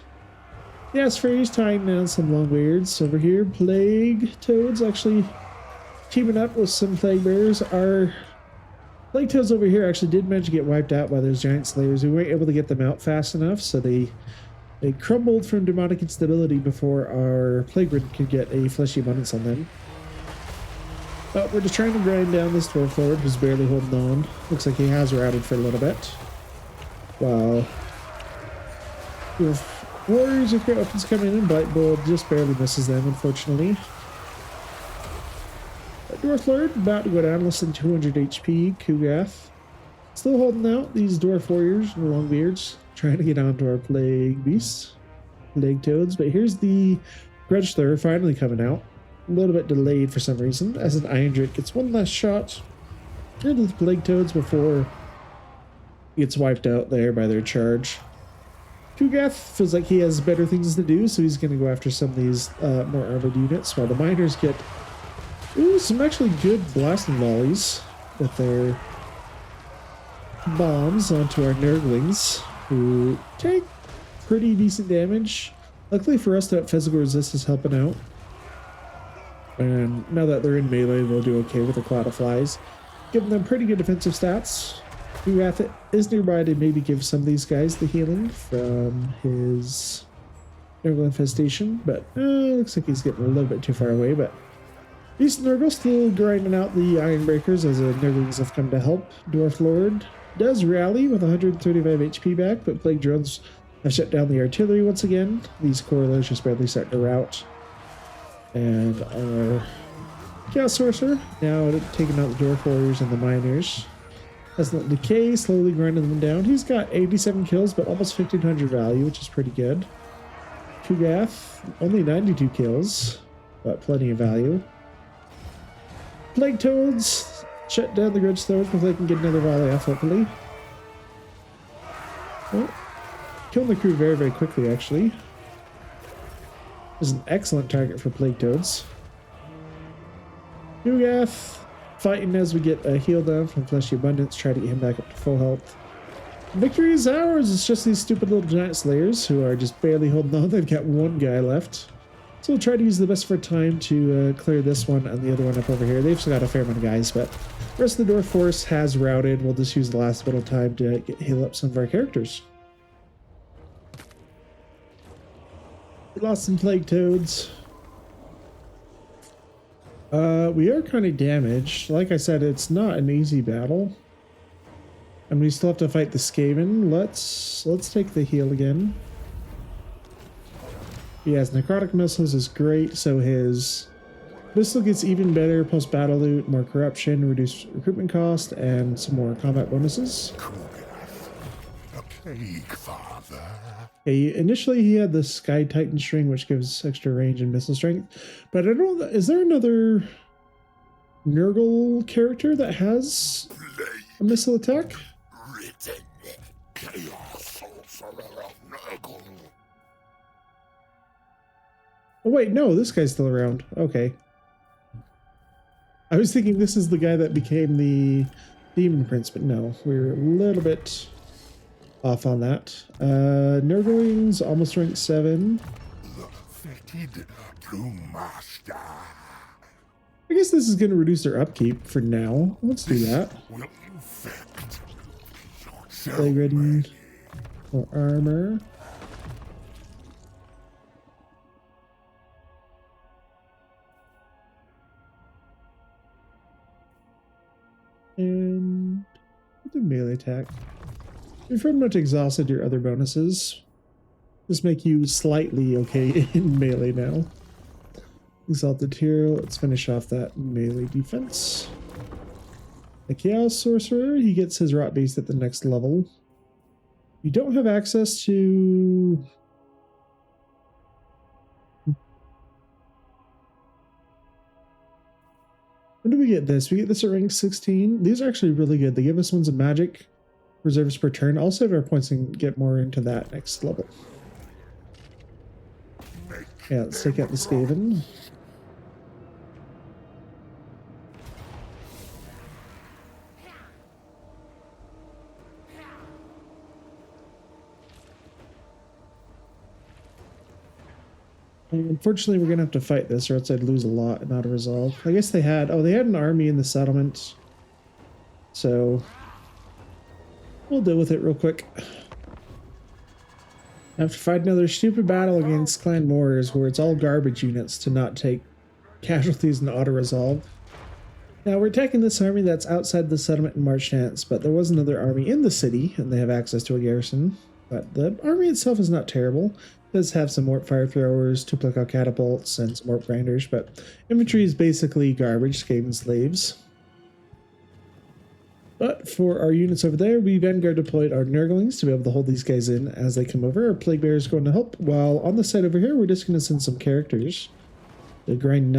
Yes, Frey's tying down some Longbeards over here. Plague Toads actually teaming up with some Plague Bears. Our Plague Toads over here actually did manage to get wiped out by those Giant Slayers. We weren't able to get them out fast enough, so they crumbled from demonic instability before our Plague Rid could get a fleshy abundance on them. But we're just trying to grind down this Dwarf Lord who's barely holding on. Looks like he has routed for a little bit. Wow. Warriors with great weapons coming in, Bite Bull just barely misses them, unfortunately. Dwarf Lord about to go down, less than 200 HP. Kugath still holding out. These Dwarf Warriors and Longbeards trying to get onto our Plague Beasts, Plague Toads. But here's the Grudge Thrower finally coming out. A little bit delayed for some reason, as an Iron Drake gets one last shot into the Plague Toads before he gets wiped out there by their charge. Kugath feels like he has better things to do, so he's going to go after some of these more armored units, while the miners get some actually good blasting volleys with their bombs onto our Nurglings, who take pretty decent damage. Luckily for us, that physical resist is helping out. And now that they're in melee, they'll do okay with the Cloud of Flies, giving them pretty good defensive stats. Kugath is nearby to maybe give some of these guys the healing from his Nurgle infestation, but looks like he's getting a little bit too far away. But Beast Nurgle still grinding out the Ironbreakers as the Nurglings have come to help. Dwarf Lord does rally with 135 HP back, but Plague Drones have shut down the artillery once again. These Corridors just barely starting to rout. And our Chaos Sorcerer now taking out the Dwarf Warriors and the Miners. Hasn't Decay, slowly grinding them down. He's got 87 kills, but almost 1,500 value, which is pretty good. Kugath, only 92 kills, but plenty of value. Plague Toads, shut down the Grudge Thrower because they can get another volley off, hopefully. Well, killing the crew very, very quickly, actually. This is an excellent target for Plague Toads. Kugath, fighting as we get a heal down from Fleshy Abundance, try to get him back up to full health. Victory is ours! It's just these stupid little giant slayers who are just barely holding on. They've got one guy left. So we'll try to use the best of our time to clear this one and the other one up over here. They've still got a fair amount of guys, but the rest of the Dwarf force has routed. We'll just use the last bit of time to heal up some of our characters. We lost some Plague Toads. We are kind of damaged. Like I said, it's not an easy battle. And we still have to fight the SKAVEN. Let's take the heal again. He has Necrotic missiles is great, so his missile gets even better, plus battle loot, more corruption, reduced recruitment cost, and some more combat bonuses. The Plaguefather. Okay, initially he had the Sky Titan string, which gives extra range and missile strength. But I don't know, is there another Nurgle character that has a missile attack? Written Chaos Sorcerer of Nurgle. Oh wait, no, this guy's still around. Okay. I was thinking this is the guy that became the Demon Prince, but no, we're a little bit off on that. Nurglings, almost rank 7. The fitted Brewmaster. I guess this is going to reduce their upkeep for now. Let's do that. Will infect. Plague Ridden. More armor. And the melee attack. If you're much exhausted, your other bonuses just make you slightly okay in melee now. Exalted Hero, let's finish off that melee defense. The Chaos Sorcerer, he gets his Rot Beast at the next level. You don't have access to... When do we get this? We get this at rank 16. These are actually really good. They give us ones of magic reserves per turn. I'll save our points and get more into that next level. Yeah, let's take out the SKAVEN. Unfortunately, we're gonna have to fight this, or else I'd lose a lot and not a resolve. I guess they had an army in the settlement, so we'll deal with it real quick. I have to fight another stupid battle against Clan Warriors, where it's all garbage units to not take casualties and auto resolve. Now we're attacking this army that's outside the settlement in Marchance, but there was another army in the city, and they have access to a garrison. But the army itself is not terrible. It does have some warp fire throwers, 2 Plug-Out catapults, and some warp grinders, but infantry is basically garbage, SKAVEN slaves. But for our units over there, we Vanguard deployed our Nurglings to be able to hold these guys in as they come over. Our Plague Bearer is going to help, while on the side over here, we're just going to send some characters to grind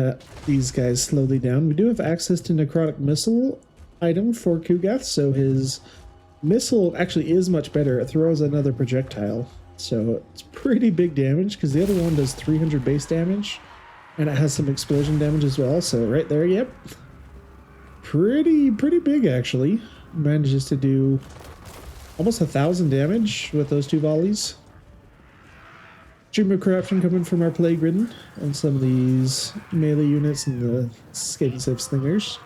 these guys slowly down. We do have access to Necrotic missile item for Kugath, so his missile actually is much better. It throws another projectile. So it's pretty big damage because the other one does 300 base damage and it has some explosion damage as well. So right there, yep. Pretty big actually. Manages to do almost 1,000 damage with those 2 volleys. Stream of corruption coming from our Plague Ridden on some of these melee units and the SKAVEN Slave Slingers.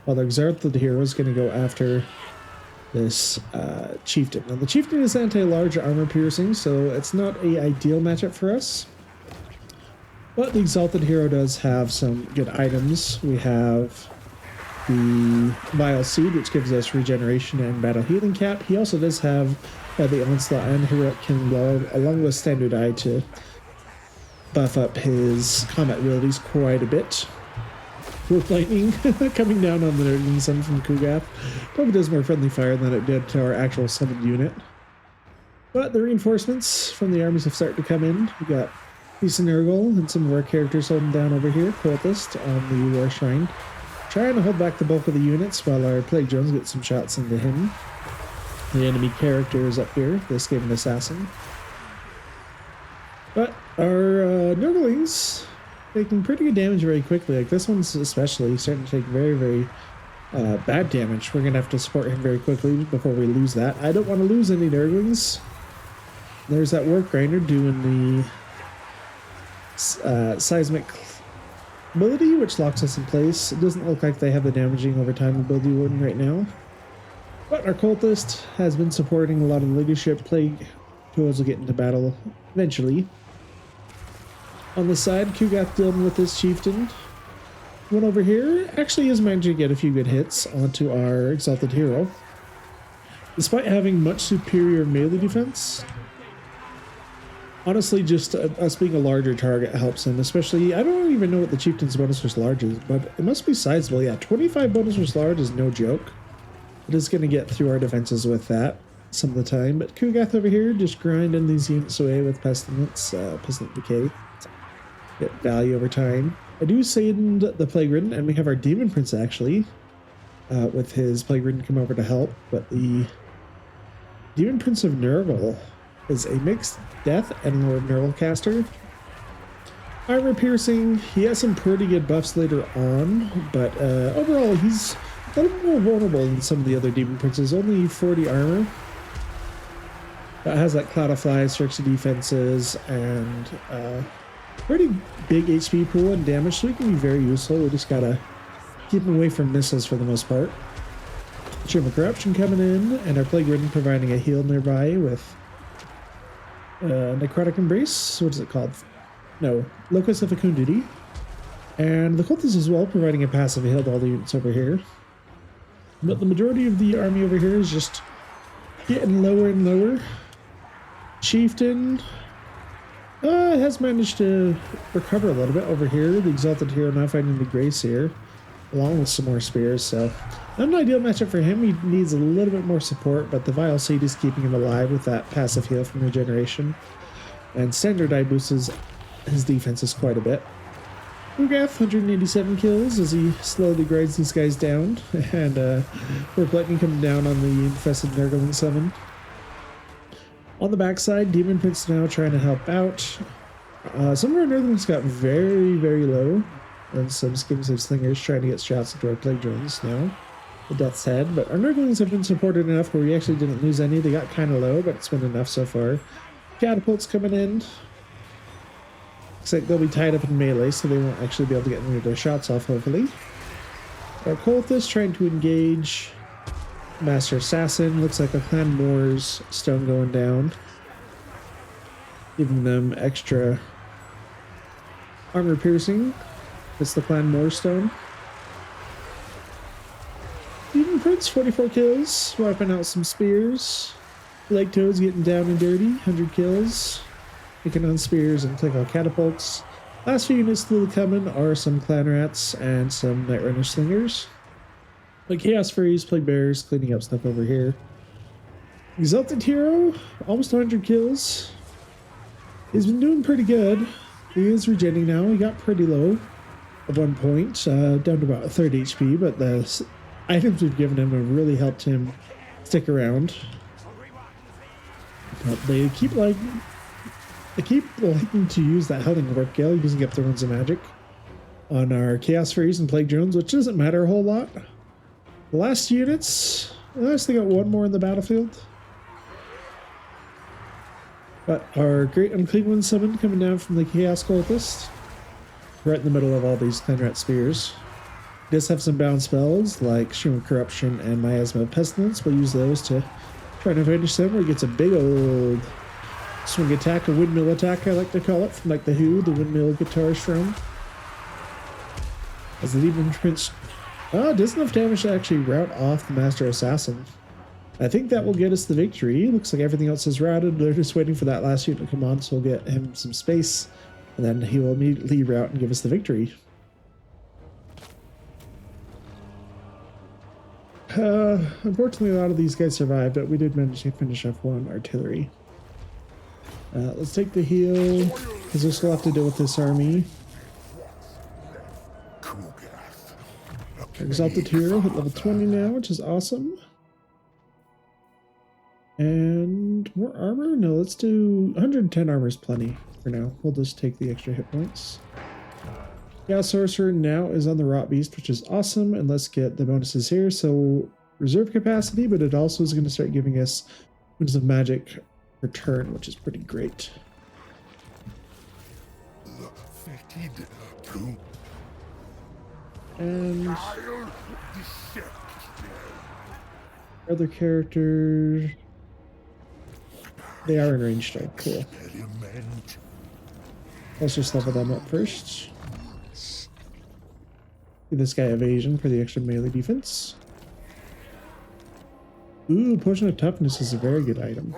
While the Exalted Hero is going to go after this Chieftain. Now the Chieftain is anti-large armor piercing, so it's not an ideal matchup for us. But the Exalted Hero does have some good items. We have the Vile Seed, which gives us regeneration and battle healing cap. He also does have the Onslaught and Heroic Killing Blow, along with Standard Eye to buff up his combat abilities quite a bit. With Lightning coming down on the Nurgling Sun from Kugath. Probably does more friendly fire than it did to our actual summoned unit. But the reinforcements from the armies have started to come in. We got Lisa Nurgle and some of our characters holding down over here. Cultist on the War Shrine. Trying to hold back the bulk of the units while our Plague Drones get some shots into him. The enemy character is up here, the SKAVEN Assassin. But our Nurglings taking pretty good damage very quickly. Like this one's especially starting to take very, very bad damage. We're going to have to support him very quickly before we lose that. I don't want to lose any Nurglings. There's that Work Grinder doing the Seismic ability, which locks us in place. It doesn't look like they have the damaging over time ability warden right now. But our Cultist has been supporting a lot of the leadership. Plague tools will get into battle eventually. On the side, Kugath dealing with this Chieftain. One over here actually is managing to get a few good hits onto our Exalted Hero. Despite having much superior melee defense, honestly, just us being a larger target helps him, especially, I don't even know what the Chieftain's bonus versus large is, but it must be sizable. Yeah, 25 bonus versus large is no joke. It is going to get through our defenses with that some of the time, but Kugath over here just grinding these units away with Pestilence, Pestilent Decay. Get value over time. I do send the Plague Ridden, and we have our Demon Prince actually, with his Plague Ridden come over to help, but the Demon Prince of Nurgle is a mixed Death and Lord Nurgle caster. Armor Piercing, he has some pretty good buffs later on, but overall he's a little more vulnerable than some of the other Demon Princes. Only 40 armor. That has that Cloud of Flies, Structure defenses, and pretty big HP pool and damage, so he can be very useful. We just gotta keep him away from missiles for the most part. Stream of Corruption coming in, and our Plague Ridden providing a heal nearby with Necrotic Embrace. What is it called? No, Locus of Fecundity. And the Cultist as well, providing a passive heal to all the units over here. But the majority of the army over here is just getting lower and lower. Chieftain has managed to recover a little bit over here. The Exalted Hero now finding the Grace here, along with some more spears, so not an ideal matchup for him. He needs a little bit more support, but the Vile Seed is keeping him alive with that passive heal from regeneration. And Standard Eye boosts his defenses quite a bit. Kugath, 187 kills as he slowly grinds these guys down, and Work Lightning coming down on the infested Nurgling Summon. On the backside, Demon Prince now trying to help out. Some of our Nurglings got very, very low, and some Skims of Slingers trying to get shots into our Plague Drones now. The Death's Head, but our Nurglings have been supported enough where we actually didn't lose any. They got kind of low, but it's been enough so far. Catapults coming in. Looks like they'll be tied up in melee, so they won't actually be able to get any of their shots off, hopefully. Our Cultist trying to engage Master Assassin. Looks like a Clan Moors stone going down, giving them extra armor piercing. It's the Clan Moors stone. Demon Prince, 44 kills, wiping out some spears. Lake Toad's getting down and dirty, 100 kills. Picking on spears and click on catapults. Last few units still coming are some Clan Rats and some Night Runner Slingers. Like Chaos Furies, Plague Bears, cleaning up stuff over here. Exalted Hero, almost 100 kills. He's been doing pretty good. He is regenerating now. He got pretty low at one point, down to about 30 HP, but the items we've given him have really helped him stick around. But they keep liking to use that Howling Warp Gale using up their runes of magic on our Chaos Furies and Plague Drones, which doesn't matter a whole lot. The last units, they got one more in the battlefield. But our Great Unclean One summon coming down from the Chaos Cultist, right in the middle of all these Clan Rat Spears. He does have some bound spells like Stream of Corruption and Miasma of Pestilence. We'll use those to try to finish them, where he gets a big old Swing attack, a windmill attack, I like to call it, from like the Who, the windmill guitar strum. As the Demon Prince does enough damage to actually rout off the Master Assassin. I think that will get us the victory. Looks like everything else is routed. They're just waiting for that last unit to come on, so we'll get him some space, and then he will immediately rout and give us the victory. Unfortunately, a lot of these guys survived, but we did manage to finish off one artillery. Let's take the heal, because we'll still have to deal with this army. Exalted Hero hit level 20 now, which is awesome. And more armor? No, let's do 110 armor is plenty for now. We'll just take the extra hit points. Yeah, Sorcerer now is on the Rot Beast, which is awesome. And let's get the bonuses here. So reserve capacity, but it also is going to start giving us Winds of Magic return, which is pretty great. And other characters, they are in range still. Cool. Let's just level them up first. Give this guy evasion for the extra melee defense. Ooh, Potion of Toughness is a very good item.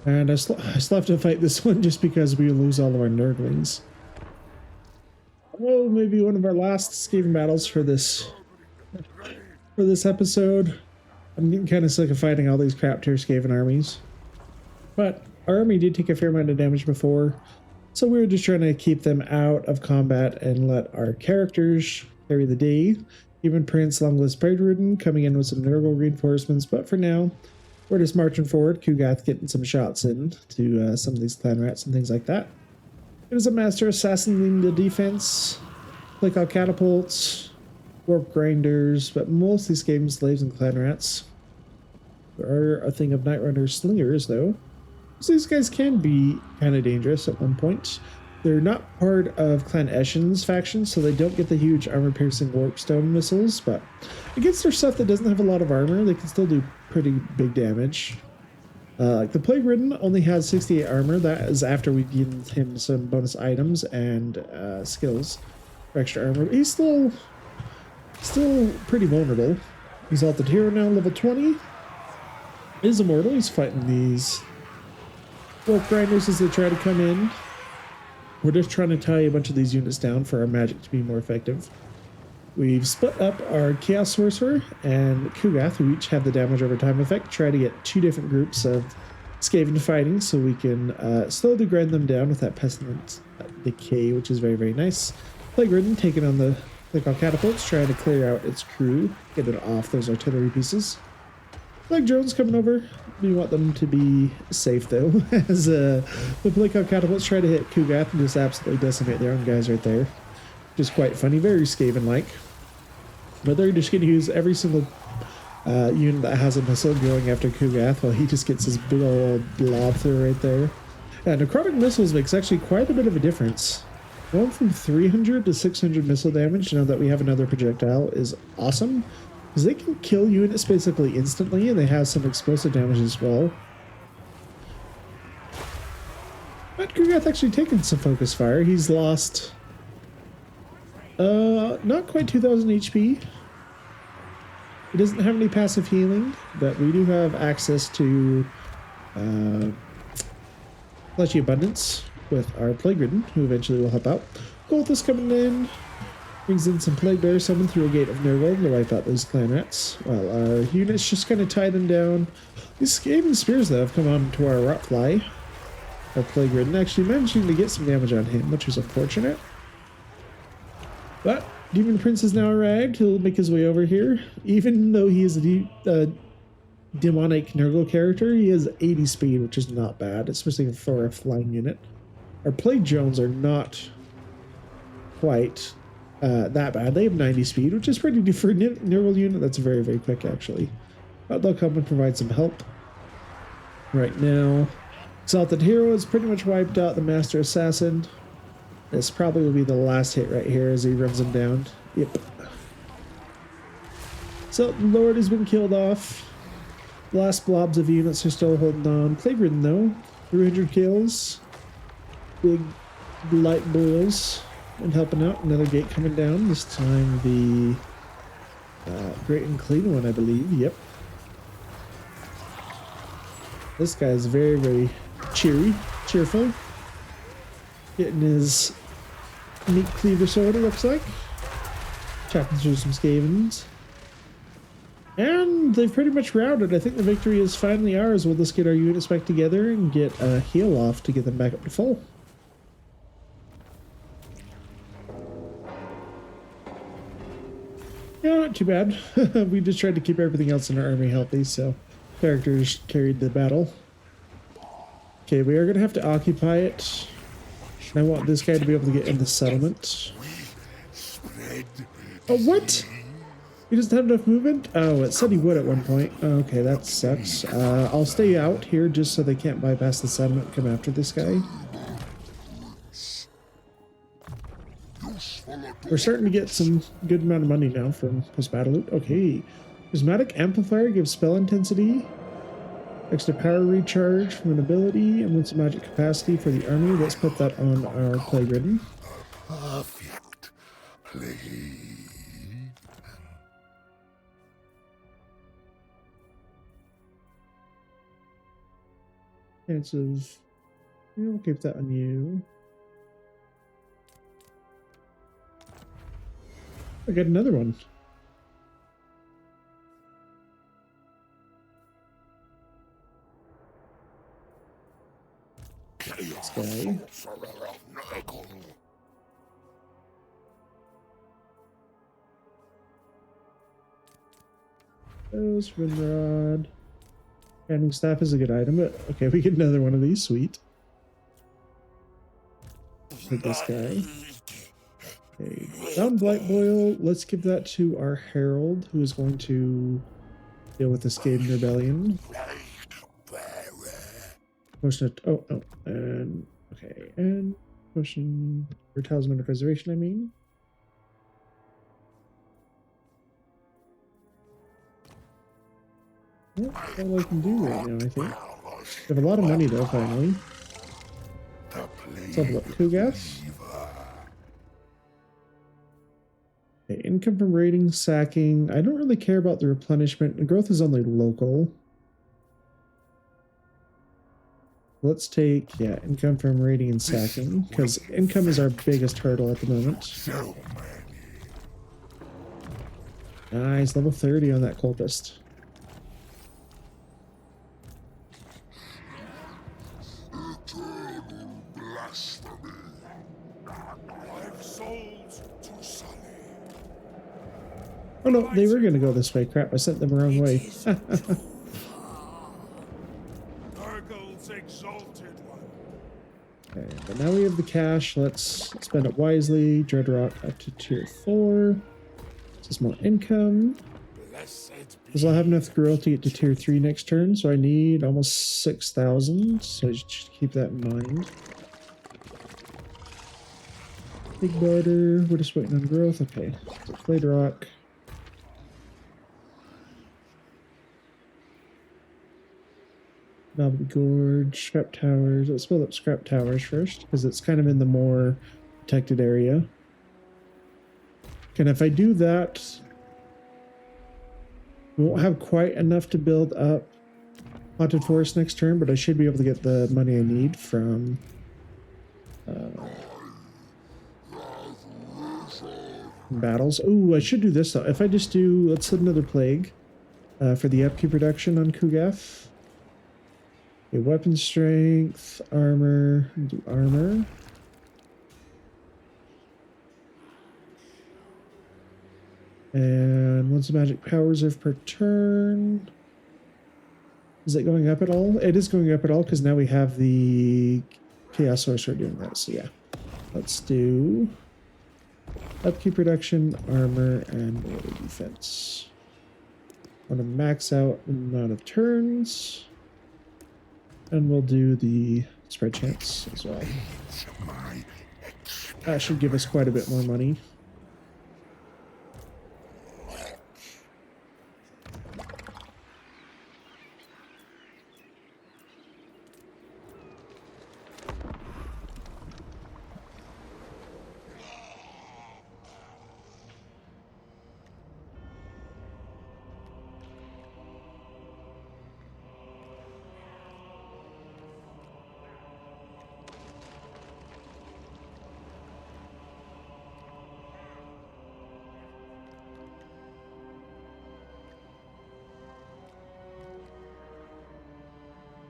And I still have to fight this one just because we lose all of our Nurglings. Oh, maybe one of our last SKAVEN battles for this episode. I'm getting kind of sick of fighting all these crap tier SKAVEN armies. But our army did take a fair amount of damage before, so we were just trying to keep them out of combat and let our characters carry the day. Even Prince Longlist Praetoriden coming in with some Nurgle reinforcements, but for now, we're just marching forward. Kugath getting some shots in to some of these clan rats and things like that. It was a Master Assassin leading the defense, like all catapults, warp grinders, but mostly SKAVEN slaves and clan rats. There are a thing of Night Runner slingers though. So these guys can be kind of dangerous at one point. They're not part of Clan Eshin's faction, so they don't get the huge armor-piercing warpstone missiles, but against their stuff that doesn't have a lot of armor, they can still do pretty big damage. Like the Plague-Ridden only has 68 armor. That is after we give him some bonus items and skills for extra armor. But he's still pretty vulnerable. Exalted Hero now, level 20. Is immortal. He's fighting these warp grinders as they try to come in. We're just trying to tie a bunch of these units down for our magic to be more effective. We've split up our Chaos Sorcerer and Kugath, who each have the damage over time effect, try to get two different groups of SKAVEN fighting so we can slowly grind them down with that Pestilent Decay, which is very, very nice. Plague-Ridden taking on the catapults, trying to clear out its crew, get it off those artillery pieces. Plague drones coming over. We want them to be safe though, as the Plague catapults try to hit Kugath and just absolutely decimate their own guys right there. Which is quite funny, very SKAVEN-like. But they're just going to use every single unit that has a missile going after Kugath while he just gets his big old blob through right there. And Necrotic missiles makes actually quite a bit of a difference. Going from 300 to 600 missile damage now that we have another projectile is awesome. Because they can kill units basically instantly, and they have some explosive damage as well. But Kugath actually taken some focus fire. He's lost not quite 2,000 HP. He doesn't have any passive healing, but we do have access to Fleshy Abundance with our Plague-Ridden, who eventually will help out. Golthus coming in. Brings in some Plague Bear summoned through a Gate of Nurgle to wipe out those clan rats, while our units just kind of tie them down. These SKAVEN Spears, though, have come on to our Rotfly, our Plague-Ridden, actually managing to get some damage on him, which is unfortunate. But Demon Prince is now arrived. He'll make his way over here. Even though he is a demonic Nurgle character, he has 80 speed, which is not bad, especially for a flying unit. Our Plague Drones are not quite that bad. They have 90 speed, which is pretty good for a Nurgle unit. That's very, very quick, actually. But they'll come and provide some help. Right now, Exalted Hero has pretty much wiped out the Master Assassin. This probably will be the last hit right here as he runs him down. Yep. So, Lord has been killed off. The last blobs of units are still holding on. Plague-ridden though. 300 kills. Big light boils and helping out. Another gate coming down. This time the great and clean one, I believe. Yep. This guy is very, very cheerful. Getting his meat cleaver sword, it looks like. Chopping through some SKAVENs. And they've pretty much routed. I think the victory is finally ours. We'll just get our units back together and get a heal off to get them back up to full. Yeah, not too bad. We just tried to keep everything else in our army healthy, so characters carried the battle. Okay, we are going to have to occupy it. I want this guy to be able to get in the settlement. Oh, what? He doesn't have enough movement? Oh, it said he would at one point. Okay, that sucks. I'll stay out here just so they can't bypass the settlement and come after this guy. We're starting to get some good amount of money now from post-battle loot. Okay. Prismatic Amplifier gives spell intensity, extra power recharge from an ability, and wins magic capacity for the army. Let's put that on our Plague-ridden. Perfect. Plague. Chances. We'll keep that on you. I got another one. This guy. Those Rinrod. Canning staff is a good item, but okay, we get another one of these. Sweet. With this guy. Okay, down Blight Boil. Let's give that to our Herald, who is going to deal with the SKAVEN Rebellion. Potion of, oh, no. And, okay, and potion for Talisman of Preservation, I mean. That's all I can do right now, I think. We have a lot of money, though, finally. Let's have a look. Kugath. Okay, income from raiding, sacking. I don't really care about the replenishment. The growth is only local. Let's take, yeah, income from raiding and sacking, because income is our biggest hurdle at the moment. Nice, level 30 on that cultist. Oh no, they were going to go this way. Crap, I sent them the wrong way. Okay, but now we have the cash. Let's spend it wisely. Dreadrock up to tier 4. This is more income. Because I'll have enough growth to get to tier 3 next turn, so I need almost 6,000. So just keep that in mind. Big barter. We're just waiting on growth. Okay, so Blade Rock. Novelty Gorge, Scrap Towers. Let's build up Scrap Towers first, because it's kind of in the more protected area. And if I do that, we won't have quite enough to build up Haunted Forest next turn, but I should be able to get the money I need from battles. Ooh, I should do this though. If I just do, let's hit another plague for the upkeep reduction on Kugath. Okay, weapon strength, armor, do armor. And once the magic power reserve per turn. Is it going up at all? It is going up at all because now we have the Chaos Sorcerer doing that. So yeah, let's do upkeep reduction, armor, and melee defense. I want to max out the amount of turns. And we'll do the spread chance as well. That should give us quite a bit more money.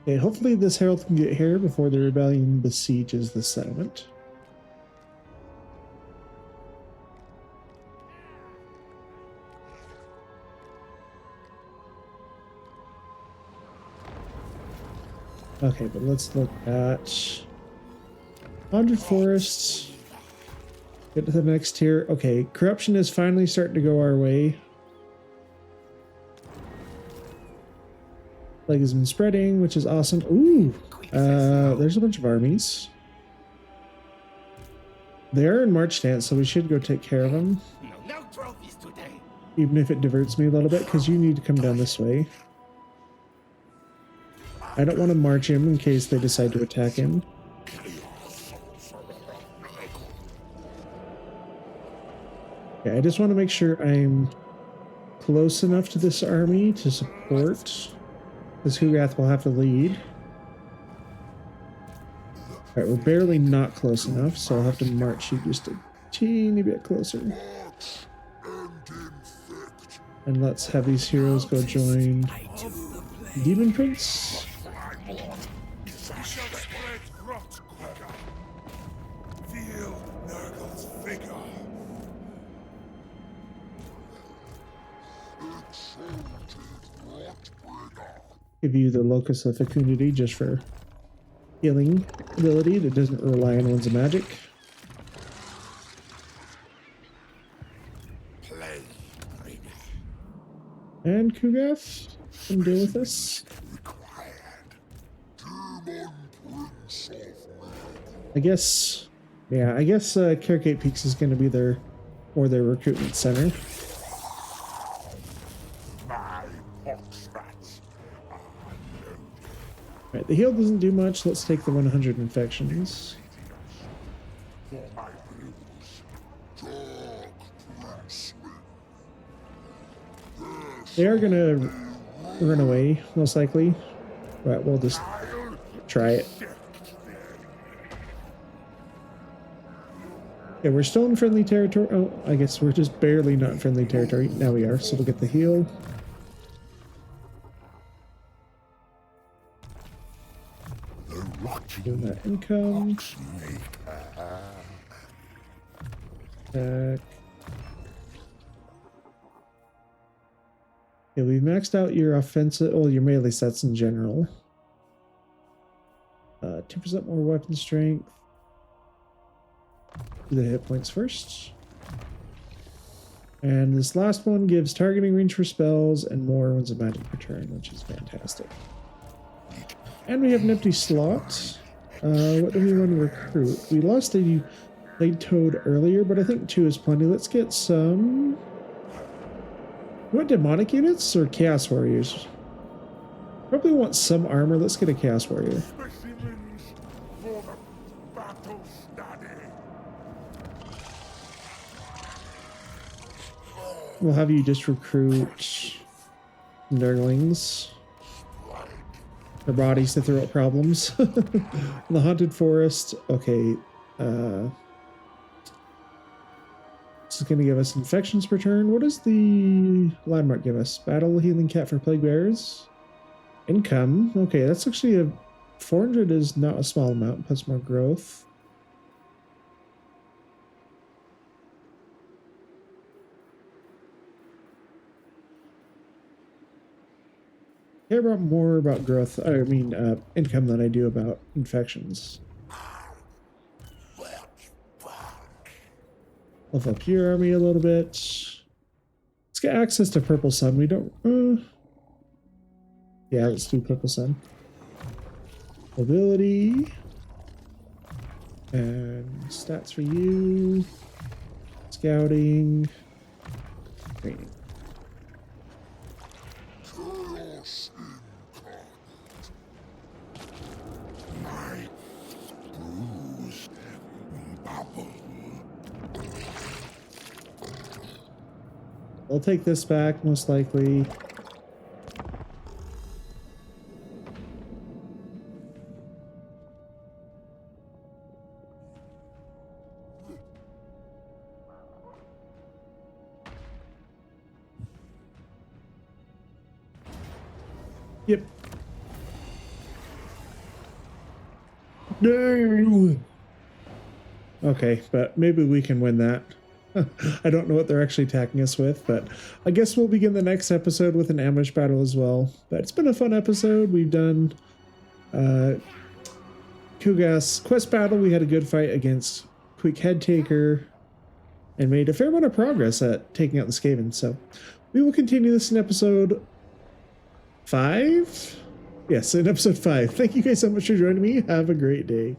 Okay, hopefully this herald can get here before the rebellion besieges the settlement. Okay, but let's look at Haunted Forests. Get to the next tier. Okay, corruption is finally starting to go our way. Plague has been spreading, which is awesome. Ooh, there's a bunch of armies. They are in march stance, so we should go take care of them. No trophies today. Even if it diverts me a little bit, because you need to come down this way. I don't want to march him in case they decide to attack him. Okay, I just want to make sure I'm close enough to this army to support. Because Hugath will have to lead. Alright, we're barely not close enough, so I'll have to march you just a teeny bit closer. And let's have these heroes go join Demon Prince. Give you the Locus of Fecundity just for healing ability that doesn't rely on one's magic. And Kugath can deal with this. I guess, yeah, I guess Caregate Peaks is going to be their recruitment center. Right, the heal doesn't do much. Let's take the 100 infections. They are gonna run away, most likely. But we'll just try it. Okay, we're still in friendly territory. Oh, I guess we're just barely not in friendly territory. Now we are, so we'll get the heal. Doing that income. Attack. Yeah, we've maxed out your offensive, well, your melee sets in general. 2% more weapon strength. Do the hit points first. And this last one gives targeting range for spells and more Winds of Magic return, which is fantastic. And we have an empty slot. What do we want to recruit? We lost a Blade Toad earlier, but I think 2 is plenty. Let's get some... What, demonic units or Chaos Warriors? Probably want some armor. Let's get a Chaos Warrior. We'll have you just recruit Nurglings. Their bodies to throw up problems. The Haunted Forest. Okay. This is going to give us infections per turn. What does the landmark give us? Battle Healing Cat for Plague Bearers. Income. Okay, that's actually a 400 is not a small amount. Plus more growth. I care about more about growth. I mean, income than I do about infections. Level up your army a little bit. Let's get access to Purple Sun. We don't. Yeah, let's do Purple Sun. Ability. And stats for you. Scouting. Training. I'll take this back, most likely. Yep. No. Okay, but maybe we can win that. I don't know what they're actually attacking us with, but I guess we'll begin the next episode with an ambush battle as well. But it's been a fun episode. We've done Kugas quest battle. We had a good fight against QUEEK HEADTAKER and made a fair amount of progress at taking out the SKAVEN. So we will continue this in episode 5. Yes, in episode 5. Thank you guys so much for joining me. Have a great day.